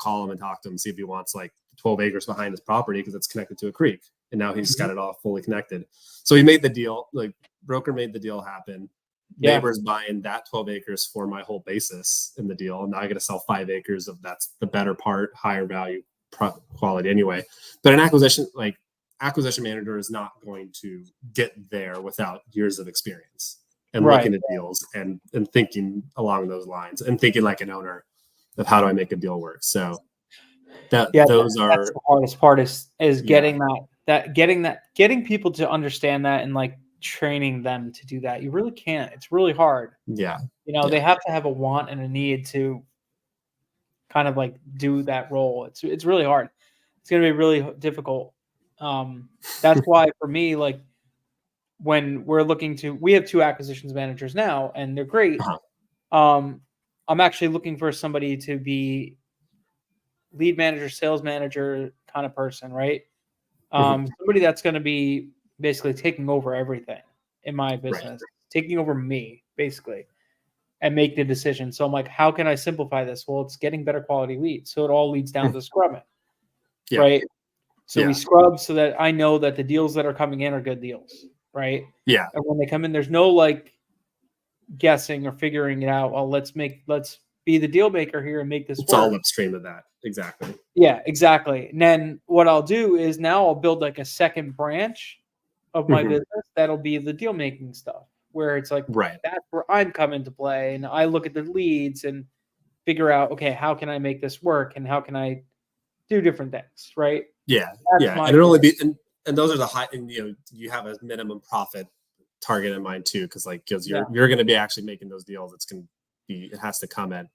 call him and talk to him, see if he wants like 12 acres behind his property, because it's connected to a creek. And now he's got it all fully connected. So he made the deal, like broker made the deal happen. Neighbors buying that 12 acres for my whole basis in the deal. And now I got to sell 5 acres of that's the better part, higher value quality anyway. But an acquisition manager is not going to get there without years of experience and looking at deals and thinking along those lines and thinking like an owner of how do I make a deal work. So that's the hardest part is getting getting people to understand that, and like training them to do that. You really can't. It's really hard. They have to have a want and a need to kind of like do that role. It's really hard. It's going to be really difficult. That's why for me, like when we have 2 acquisitions managers now, and they're great. I'm actually looking for somebody to be lead manager, sales manager kind of person, right? Somebody that's going to be basically taking over everything in my business, taking over me basically, and make the decision. So I'm like, how can I simplify this? Well, it's getting better quality leads. So it all leads down to scrubbing, right? So we scrub so that I know that the deals that are coming in are good deals, right? Yeah. And when they come in, there's no like guessing or figuring it out. Well, let's be the deal maker here and make this work. It's all upstream of that. Exactly. Yeah, exactly. And then what I'll do is now I'll build like a second branch of my business that'll be the deal making stuff, where it's like that's where I'm coming to play, and I look at the leads and figure out, okay, how can I make this work, and how can I do different things, right? Yeah, and it'll only be and those are the high, and you have a minimum profit target in mind too, because you're going to be actually making those deals. It has to come at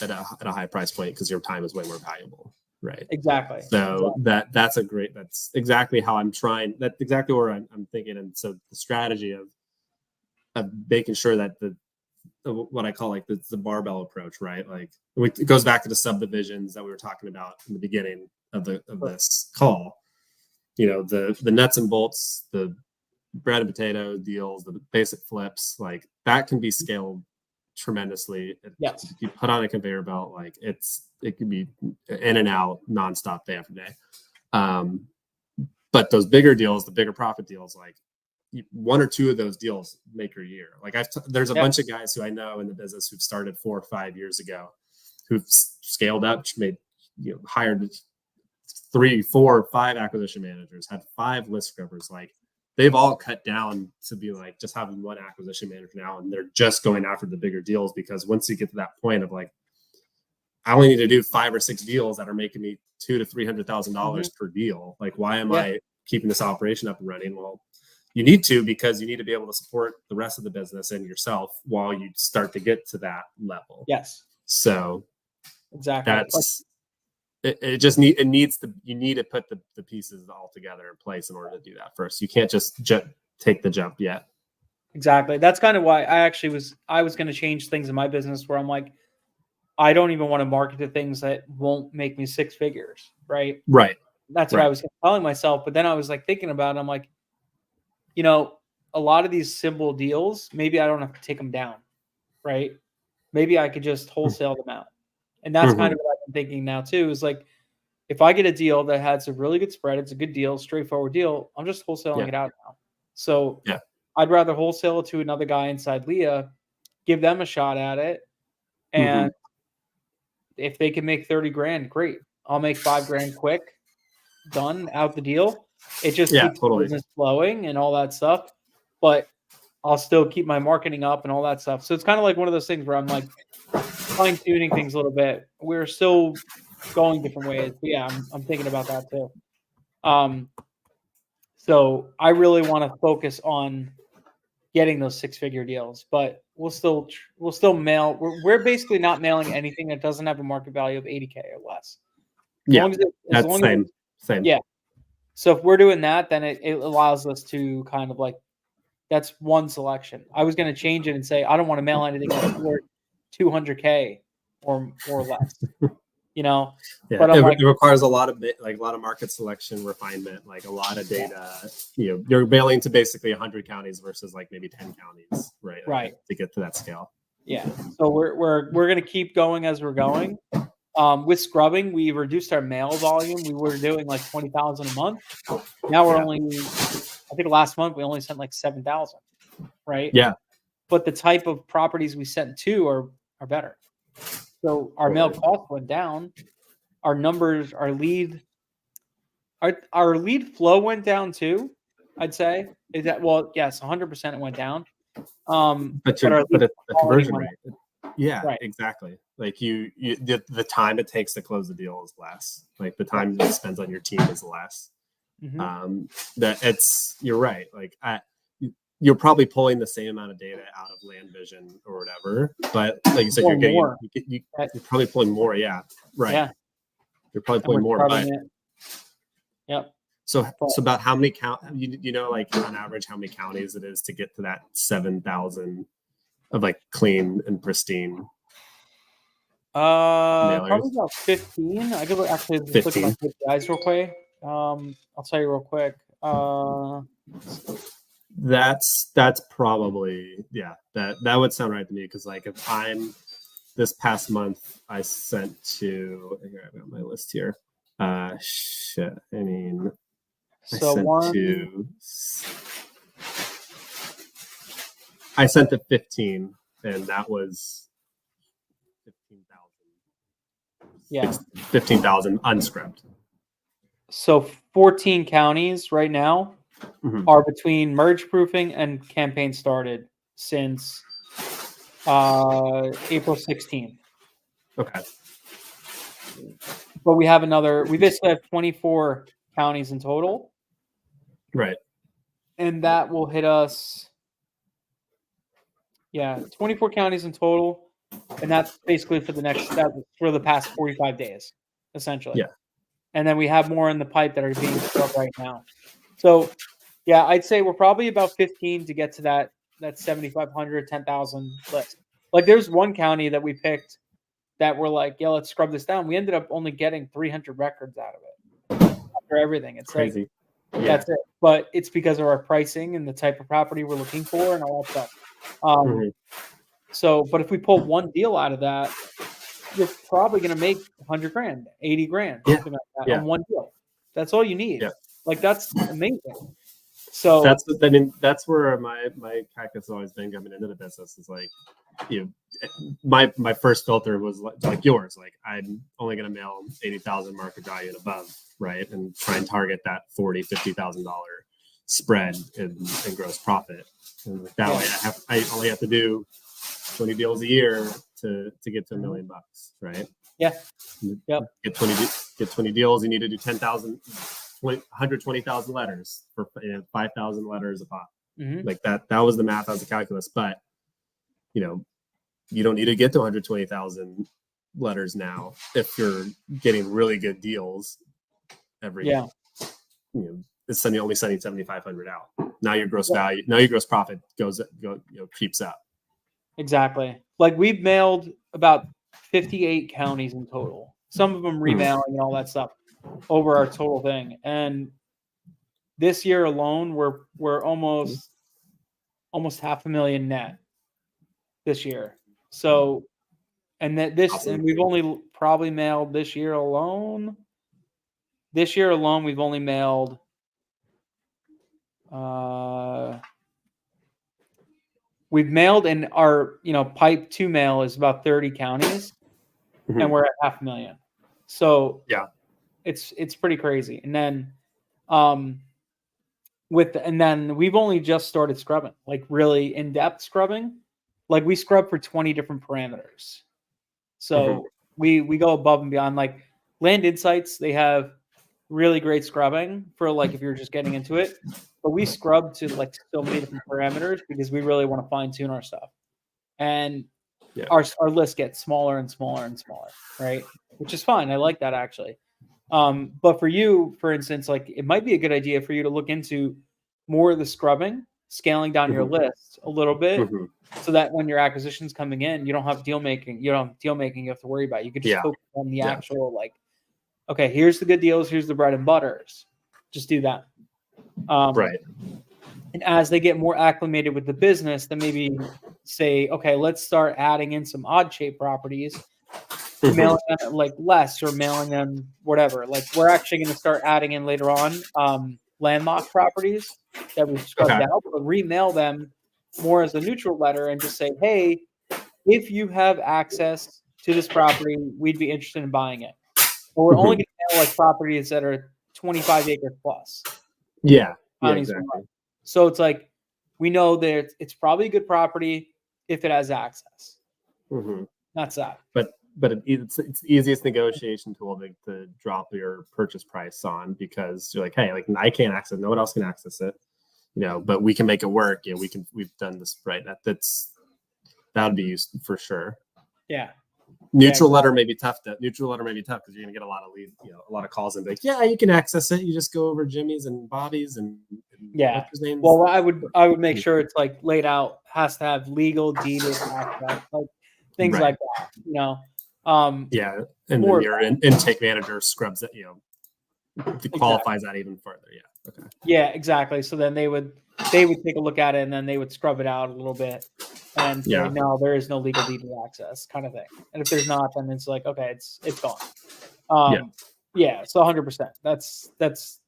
at a high price point because your time is way more valuable, right? Exactly. So that's exactly how I'm trying. That's exactly where I'm thinking. And so the strategy of making sure that what I call like the barbell approach, right? Like it goes back to the subdivisions that we were talking about in the beginning of this call. The nuts and bolts, the bread and potato deals, the basic flips, like that can be scaled tremendously. Yes. You put on a conveyor belt, like it could be in and out nonstop day after day. But those bigger deals, the bigger profit deals, like one or two of those deals make your year. Like there's a bunch of guys who I know in the business who've started 4 or 5 years ago, who've scaled up, hired 3, 4, 5 acquisition managers, had 5 list scrubbers. Like they've all cut down to be like just having one acquisition manager now, and they're just going after the bigger deals, because once you get to that point of like, I only need to do 5 or 6 deals that are making me $200,000 to $300,000 per deal. Like, why am I keeping this operation up and running? Well, you need to, because you need to be able to support the rest of the business and yourself while you start to get to that level. Yes. So exactly. That's you need to put the pieces all together in place in order to do that first. You can't just take the jump yet. Exactly. That's kind of why I was going to change things in my business, where I'm like, I don't even want to market to things that won't make me 6 figures. Right. Right. That's what I was telling myself. But then I was like thinking about it. I'm like, a lot of these simple deals, maybe I don't have to take them down. Right. Maybe I could just wholesale them out. And that's kind of what I'm thinking now too, is like, if I get a deal that has a really good spread, it's a good deal, straightforward deal, I'm just wholesaling it out now. So I'd rather wholesale it to another guy inside LIA, give them a shot at it. And if they can make 30 grand, great. I'll make 5 grand quick, done, out the deal. It just keeps the business flowing and all that stuff. But I'll still keep my marketing up and all that stuff. So it's kind of like one of those things where I'm like fine tuning things a little bit. We're still going different ways. But yeah, I'm thinking about that too. So I really want to focus on getting those 6-figure deals, but we'll still mail. We're basically not mailing anything that doesn't have a market value of 80K or less. Same. Yeah. So if we're doing that, then it allows us to kind of like, that's one selection. I was going to change it and say, I don't want to mail anything that's worth 200K or less, but it requires a lot of market selection, refinement, like a lot of data. You're mailing to basically 100 counties versus like maybe 10 counties, right? Right. To get to that scale. Yeah. So we're going to keep going as we're going. With scrubbing, we reduced our mail volume. We were doing like 20,000 a month. Now we're only, I think last month we only sent like 7,000, right? Yeah. But the type of properties we sent to are better. So our mail cost went down. Our numbers, our lead flow went down too, I'd say. Is that, well, yes, 100% it went down. But the conversion rate. Yeah, right. Exactly. Like the time it takes to close the deal is less. Like the time it spends on your team is less. You're right. Like you're probably pulling the same amount of data out of Land Vision or whatever, but like you said, you're probably pulling more. Yeah, right. Yeah. You're probably pulling more. But yep. So about how many like on average how many counties it is to get to that 7,000 of like clean and pristine? Probably about 15. I could actually just look at my KPIs real quick. I'll tell you real quick. That's probably that would sound right to me, because like if I'm this past month I sent to, I've got my list here. I sent to 15, and that was 15,000 unscrubbed. So 14 counties right now are between merge proofing and campaign started since April 16th. Okay. But we basically have 24 counties in total. Right. And that will hit us. Yeah, 24 counties in total. And that's basically for the past 45 days, essentially. Yeah. And then we have more in the pipe that are being scrubbed right now. So yeah, I'd say we're probably about 15 to get to that 7,500, 10,000 list. Like there's one county that we picked that we're like, yeah, let's scrub this down. We ended up only getting 300 records out of it after everything. It's Crazy. Like, that's it. But it's because of our pricing and the type of property we're looking for and all that stuff. So, but if we pull one deal out of that, you're probably going to make 100 grand, 80 grand, something like that on one deal. That's all you need. Yeah. Like that's amazing. So that's where my practice has always been coming into the business is like, my first filter was like yours. Like I'm only going to mail 80,000 market value and above, right? And try and target that $40,000-$50,000 spread in gross profit. And like that way, I only have to do 20 deals a year to get to $1 million, right? Yeah. Yep. Get 20 deals. You need to do 120,000 letters for 5,000 letters a pop. Like that was the math as a calculus. But you don't need to get to 120,000 letters now if you're getting really good deals every it's only sending 7,500 out. Now your gross value, now your gross profit creeps up. Exactly. Like we've mailed about 58 counties in total. Some of them remailing and all that stuff over our total thing. And this year alone, we're almost $500,000 net this year. So, and we've only probably mailed this year alone. This year alone, we've only mailed we've mailed in our pipe to mail is about 30 counties, and we're at 500,000. So yeah, it's pretty crazy. And then then we've only just started scrubbing, like really in-depth scrubbing. Like we scrub for 20 different parameters. So we go above and beyond. Like Land Insights, they have really great scrubbing for like if you're just getting into it. But we scrub to like so many different parameters because we really want to fine tune our stuff. And our list gets smaller and smaller and smaller, right? Which is fine. I like that actually. But for you, for instance, like it might be a good idea for you to look into more of the scrubbing, scaling down your list a little bit, so that when your acquisition's coming in, you don't have deal making. You have to worry about. You could just focus on the actual like, okay, here's the good deals, here's the bread and butters. Just do that. Right. And as they get more acclimated with the business, then maybe say, okay, let's start adding in some odd shaped properties, mailing them like less or mailing them whatever. Like we're actually going to start adding in later on landlocked properties that we've scrubbed out, but remail them more as a neutral letter and just say, hey, if you have access to this property, we'd be interested in buying it. But we're only going to mail like properties that are 25 acres plus. Yeah, exactly. So it's like we know that it's probably a good property if it has access. That's that. But it's the easiest negotiation tool to drop your purchase price on, because you're like, hey, like I can't access it, no one else can access it, but we can make it work. We've done this right. That would be used for sure. Yeah. Neutral letter may be tough because you're gonna get a lot of leads, a lot of calls and be like, yeah, you can access it. You just go over Jimmy's and Bobby's and Well, I would make sure it's like laid out, has to have legal deeded access, like things like that, and then your intake manager scrubs it, qualifies that even further. Yeah, exactly. So then they would take a look at it and then they would scrub it out a little bit and say, no, there is no legal deeded access kind of thing. And if there's not, then it's like, okay, it's gone. So 100%. That's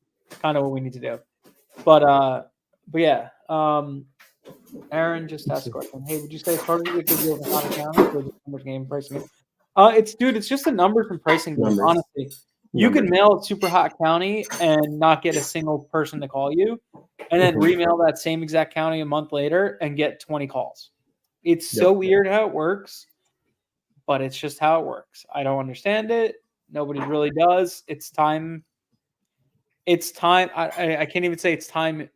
kind of what we need to do. But yeah. Aaron just asked a question. Hey, would you say it's harder to get good deals in Ottawa County or just numbers game pricing? It's just the numbers and pricing game, honestly. You can mail a super hot county and not get a single person to call you, and then remail that same exact county a month later and get 20 calls. It's so weird how it works, but it's just how it works. I don't understand it. Nobody really does. It's time. I can't even say it's timing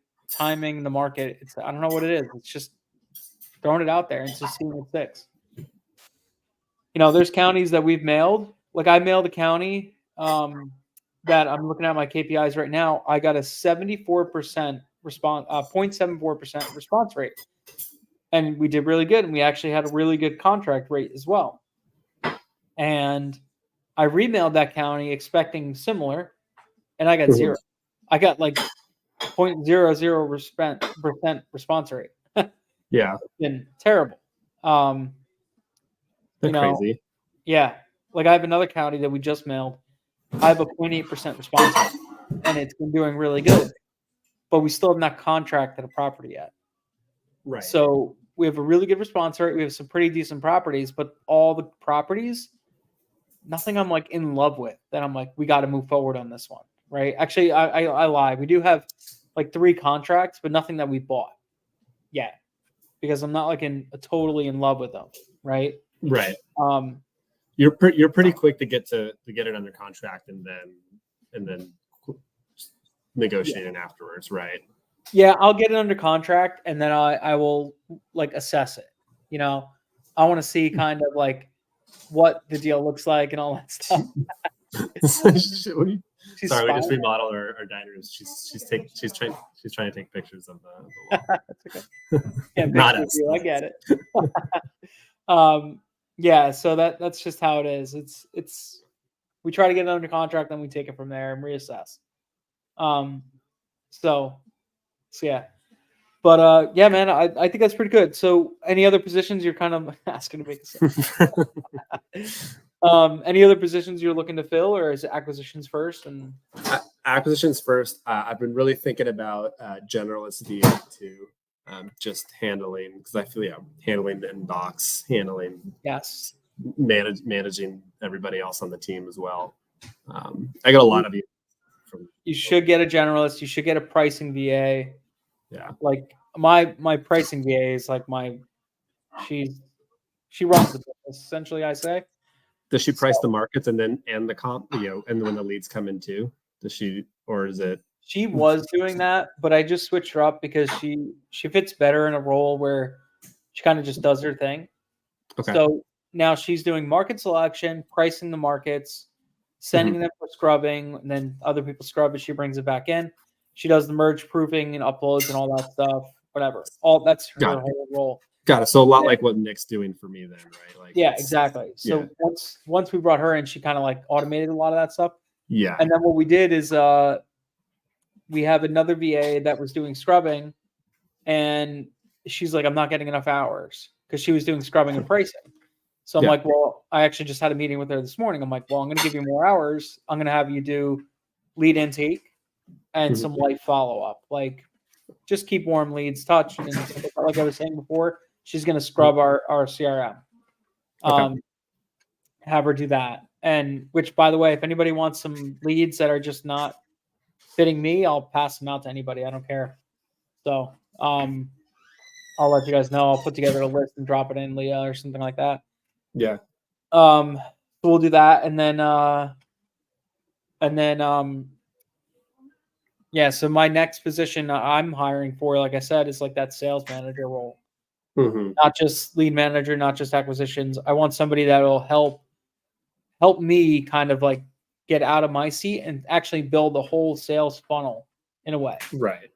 the market. I don't know what it is. It's just throwing it out there and just seeing what sticks. there's counties that we've mailed. Like I mailed a county that I'm looking at my KPIs right now. I got a 74% response, 0.74% response rate, and we did really good. And we actually had a really good contract rate as well. And I remailed that county expecting similar, and I got zero. I got like 0.00% response rate. Yeah, It's been terrible. they're crazy. Yeah. Like I have another county that we just mailed. I have a 0.8% response rate, and it's been doing really good. But we still have not contracted a property yet. Right. So we have a really good response rate. We have some pretty decent properties, but all the properties, nothing I'm like in love with that I'm like, we got to move forward on this one. Right. Actually, I lie. We do have like 3 contracts, but nothing that we bought yet because I'm not like totally in love with them. Right. Right. You're pretty quick to get it under contract and then negotiating afterwards, right? Yeah, I'll get it under contract and then I will like assess it. I want to see kind of like what the deal looks like and all that stuff. Sorry, we just remodeled our diners. She's trying to take pictures of the That's okay. Yeah, not us. I get it. Yeah, so that's just how it is. It's we try to get it under contract, then we take it from there and reassess. So yeah. But yeah, man, I think that's pretty good. So any other positions you're kind of asking to make any other positions you're looking to fill, or is it acquisitions first? And acquisitions first. I've been really thinking about generalist VA too. Just handling, because I feel handling the inbox, handling managing everybody else on the team as well. I got a lot of you. You should get a generalist. You should get a pricing VA. Yeah, like my pricing VA is like she runs the business essentially. I say. Does she price the markets and the comp, and when the leads come in too? Does she, or is it? She was doing that, but I just switched her up because she fits better in a role where she kind of just does her thing. Okay. So now she's doing market selection, pricing the markets, sending them for scrubbing, and then other people scrub it. She brings it back in. She does the merge proofing and uploads and all that stuff. Whatever. All that's her whole role. Got it. So a lot like what Nick's doing for me then, right? Like yeah, exactly. So once we brought her in, she kind of like automated a lot of that stuff. Yeah. And then what we did is we have another VA that was doing scrubbing, and she's like, I'm not getting enough hours because she was doing scrubbing and pricing. So I'm like, well, I actually just had a meeting with her this morning. I'm like, well, I'm going to give you more hours. I'm going to have you do lead intake and some light follow up, like just keep warm leads touched. And like I was saying before, she's going to scrub our CRM. Have her do that. And which, by the way, if anybody wants some leads that are just not fitting me, I'll pass them out to anybody. I don't care. So I'll let you guys know. I'll put together a list and drop it in LIA or something like that. Yeah. So we'll do that, and then yeah. So my next position I'm hiring for, like I said, is like that sales manager role. Not just lead manager, not just acquisitions. I want somebody that will help me kind of like get out of my seat and actually build the whole sales funnel in a way. Right.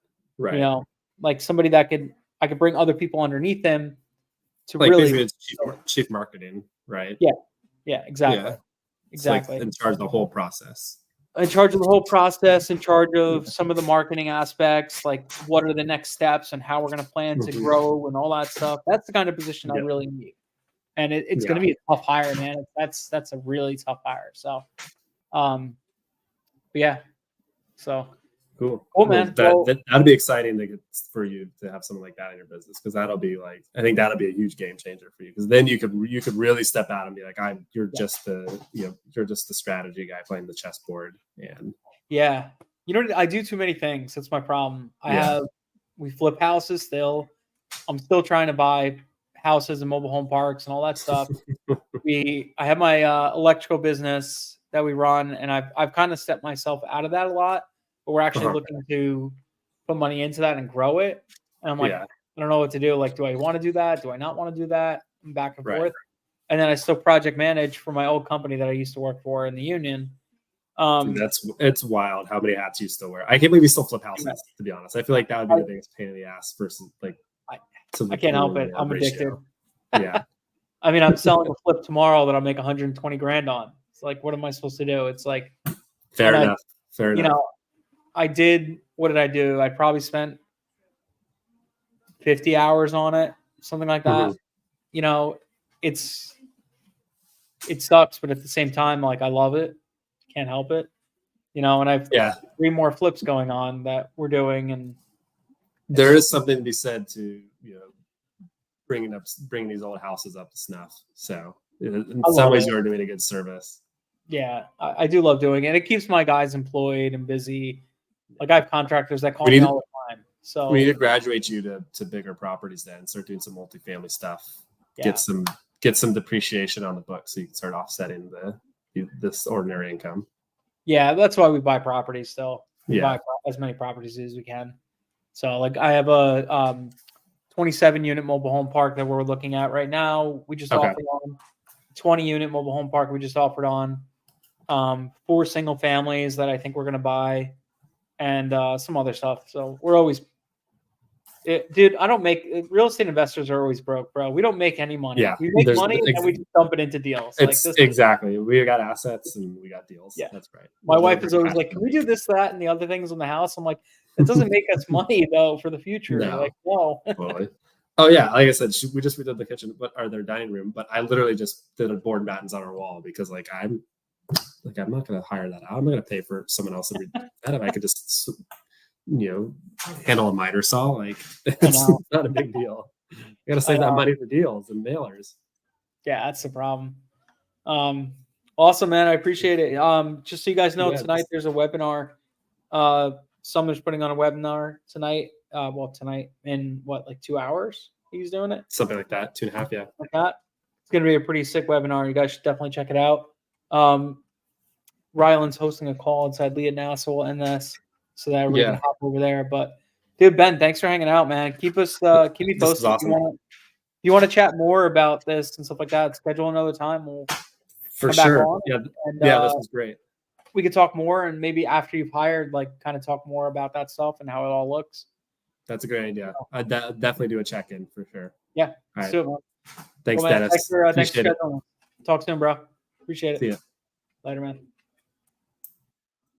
Like somebody that I could bring other people underneath them to like really it's chief marketing, right? Yeah, exactly. Exactly. Like in charge of the whole process. In charge of the whole process, in charge of some of the marketing aspects, like what are the next steps and how we're going to plan to grow and all that stuff. That's the kind of position I really need. And it's going to be a tough hire, man. That's a really tough hire. So, but yeah. So cool, man. That'd be exciting for you to have something like that in your business, because that'll be like, I think that'll be a huge game changer for you, because then you could really step out and be like, you're just the strategy guy playing the chessboard. And I do too many things. That's my problem. We flip houses still. I'm still trying to buy houses and mobile home parks and all that stuff. I have my electrical business that we run, and I've kind of stepped myself out of that a lot. But we're actually looking to put money into that and grow it. And I'm like, I don't know what to do. Like, do I want to do that? Do I not want to do that? I'm back and forth. and then I still project manage for my old company that I used to work for in the union. Dude, it's wild how many hats you still wear. I can't believe you still flip houses, to be honest. I feel like that would be the biggest pain in the ass versus like I can't help it. I'm addicted. Yeah. I mean, I'm selling a flip tomorrow that I'll make 120 grand on. It's like, what am I supposed to do? It's like, fair enough. Fair enough. What did I do? I probably spent 50 hours on it, something like that. It sucks, but at the same time, like I love it. Can't help it. And I've 3 more flips going on that we're doing. And there is something to be said to, bringing these old houses up to snuff. So in some ways you're doing a good service. Yeah, I do love doing it. It keeps my guys employed and busy. Like I have contractors that call me all the time. So we need to graduate you to bigger properties then, start doing some multifamily stuff. Yeah. Get some depreciation on the book so you can start offsetting this ordinary income. Yeah, that's why we buy properties still. We buy as many properties as we can. So like I have a 27 unit mobile home park that we're looking at right now. We just offered on 20 unit mobile home park. We just offered on 4 single families that I think we're going to buy, and some other stuff. So we're always, dude, I don't make real estate investors are always broke, bro. We don't make any money. Yeah, we make money and we just dump it into deals. Exactly. We got assets and we got deals. Yeah, that's right. My wife is always like, "Can we do this, that, and the other things in the house?" I'm like, "It doesn't make us money though for the future." No. Like, no. Totally. Oh yeah, like I said, we just redid the kitchen, their dining room. But I literally just did a board battens on our wall because I'm not going to hire that out. I'm not going to pay for someone else to read that. If I could just handle a miter saw, like it's not a big deal. You got to save that money for deals and mailers. Yeah, that's the problem. Awesome, man. I appreciate it. Just so you guys know, tonight there's a webinar. Sumner's putting on a webinar tonight. Tonight in like 2 hours? He's doing it. Something like that. 2.5, yeah. Like that. It's going to be a pretty sick webinar. You guys should definitely check it out. Ryland's hosting a call inside LIA now, so we'll end this so that everybody can hop over there. But dude, Ben, thanks for hanging out, man. Keep me posted. Awesome. If you want to chat more about this and stuff like that, schedule another time. We'll for sure. This was great. We could talk more, and maybe after you've hired, like kind of talk more about that stuff and how it all looks. That's a great idea. I'd definitely do a check-in for sure. Yeah. All right. Do it, man. Thanks, Dennis. Thanks for talk soon, bro. Appreciate it. See ya. Later, man.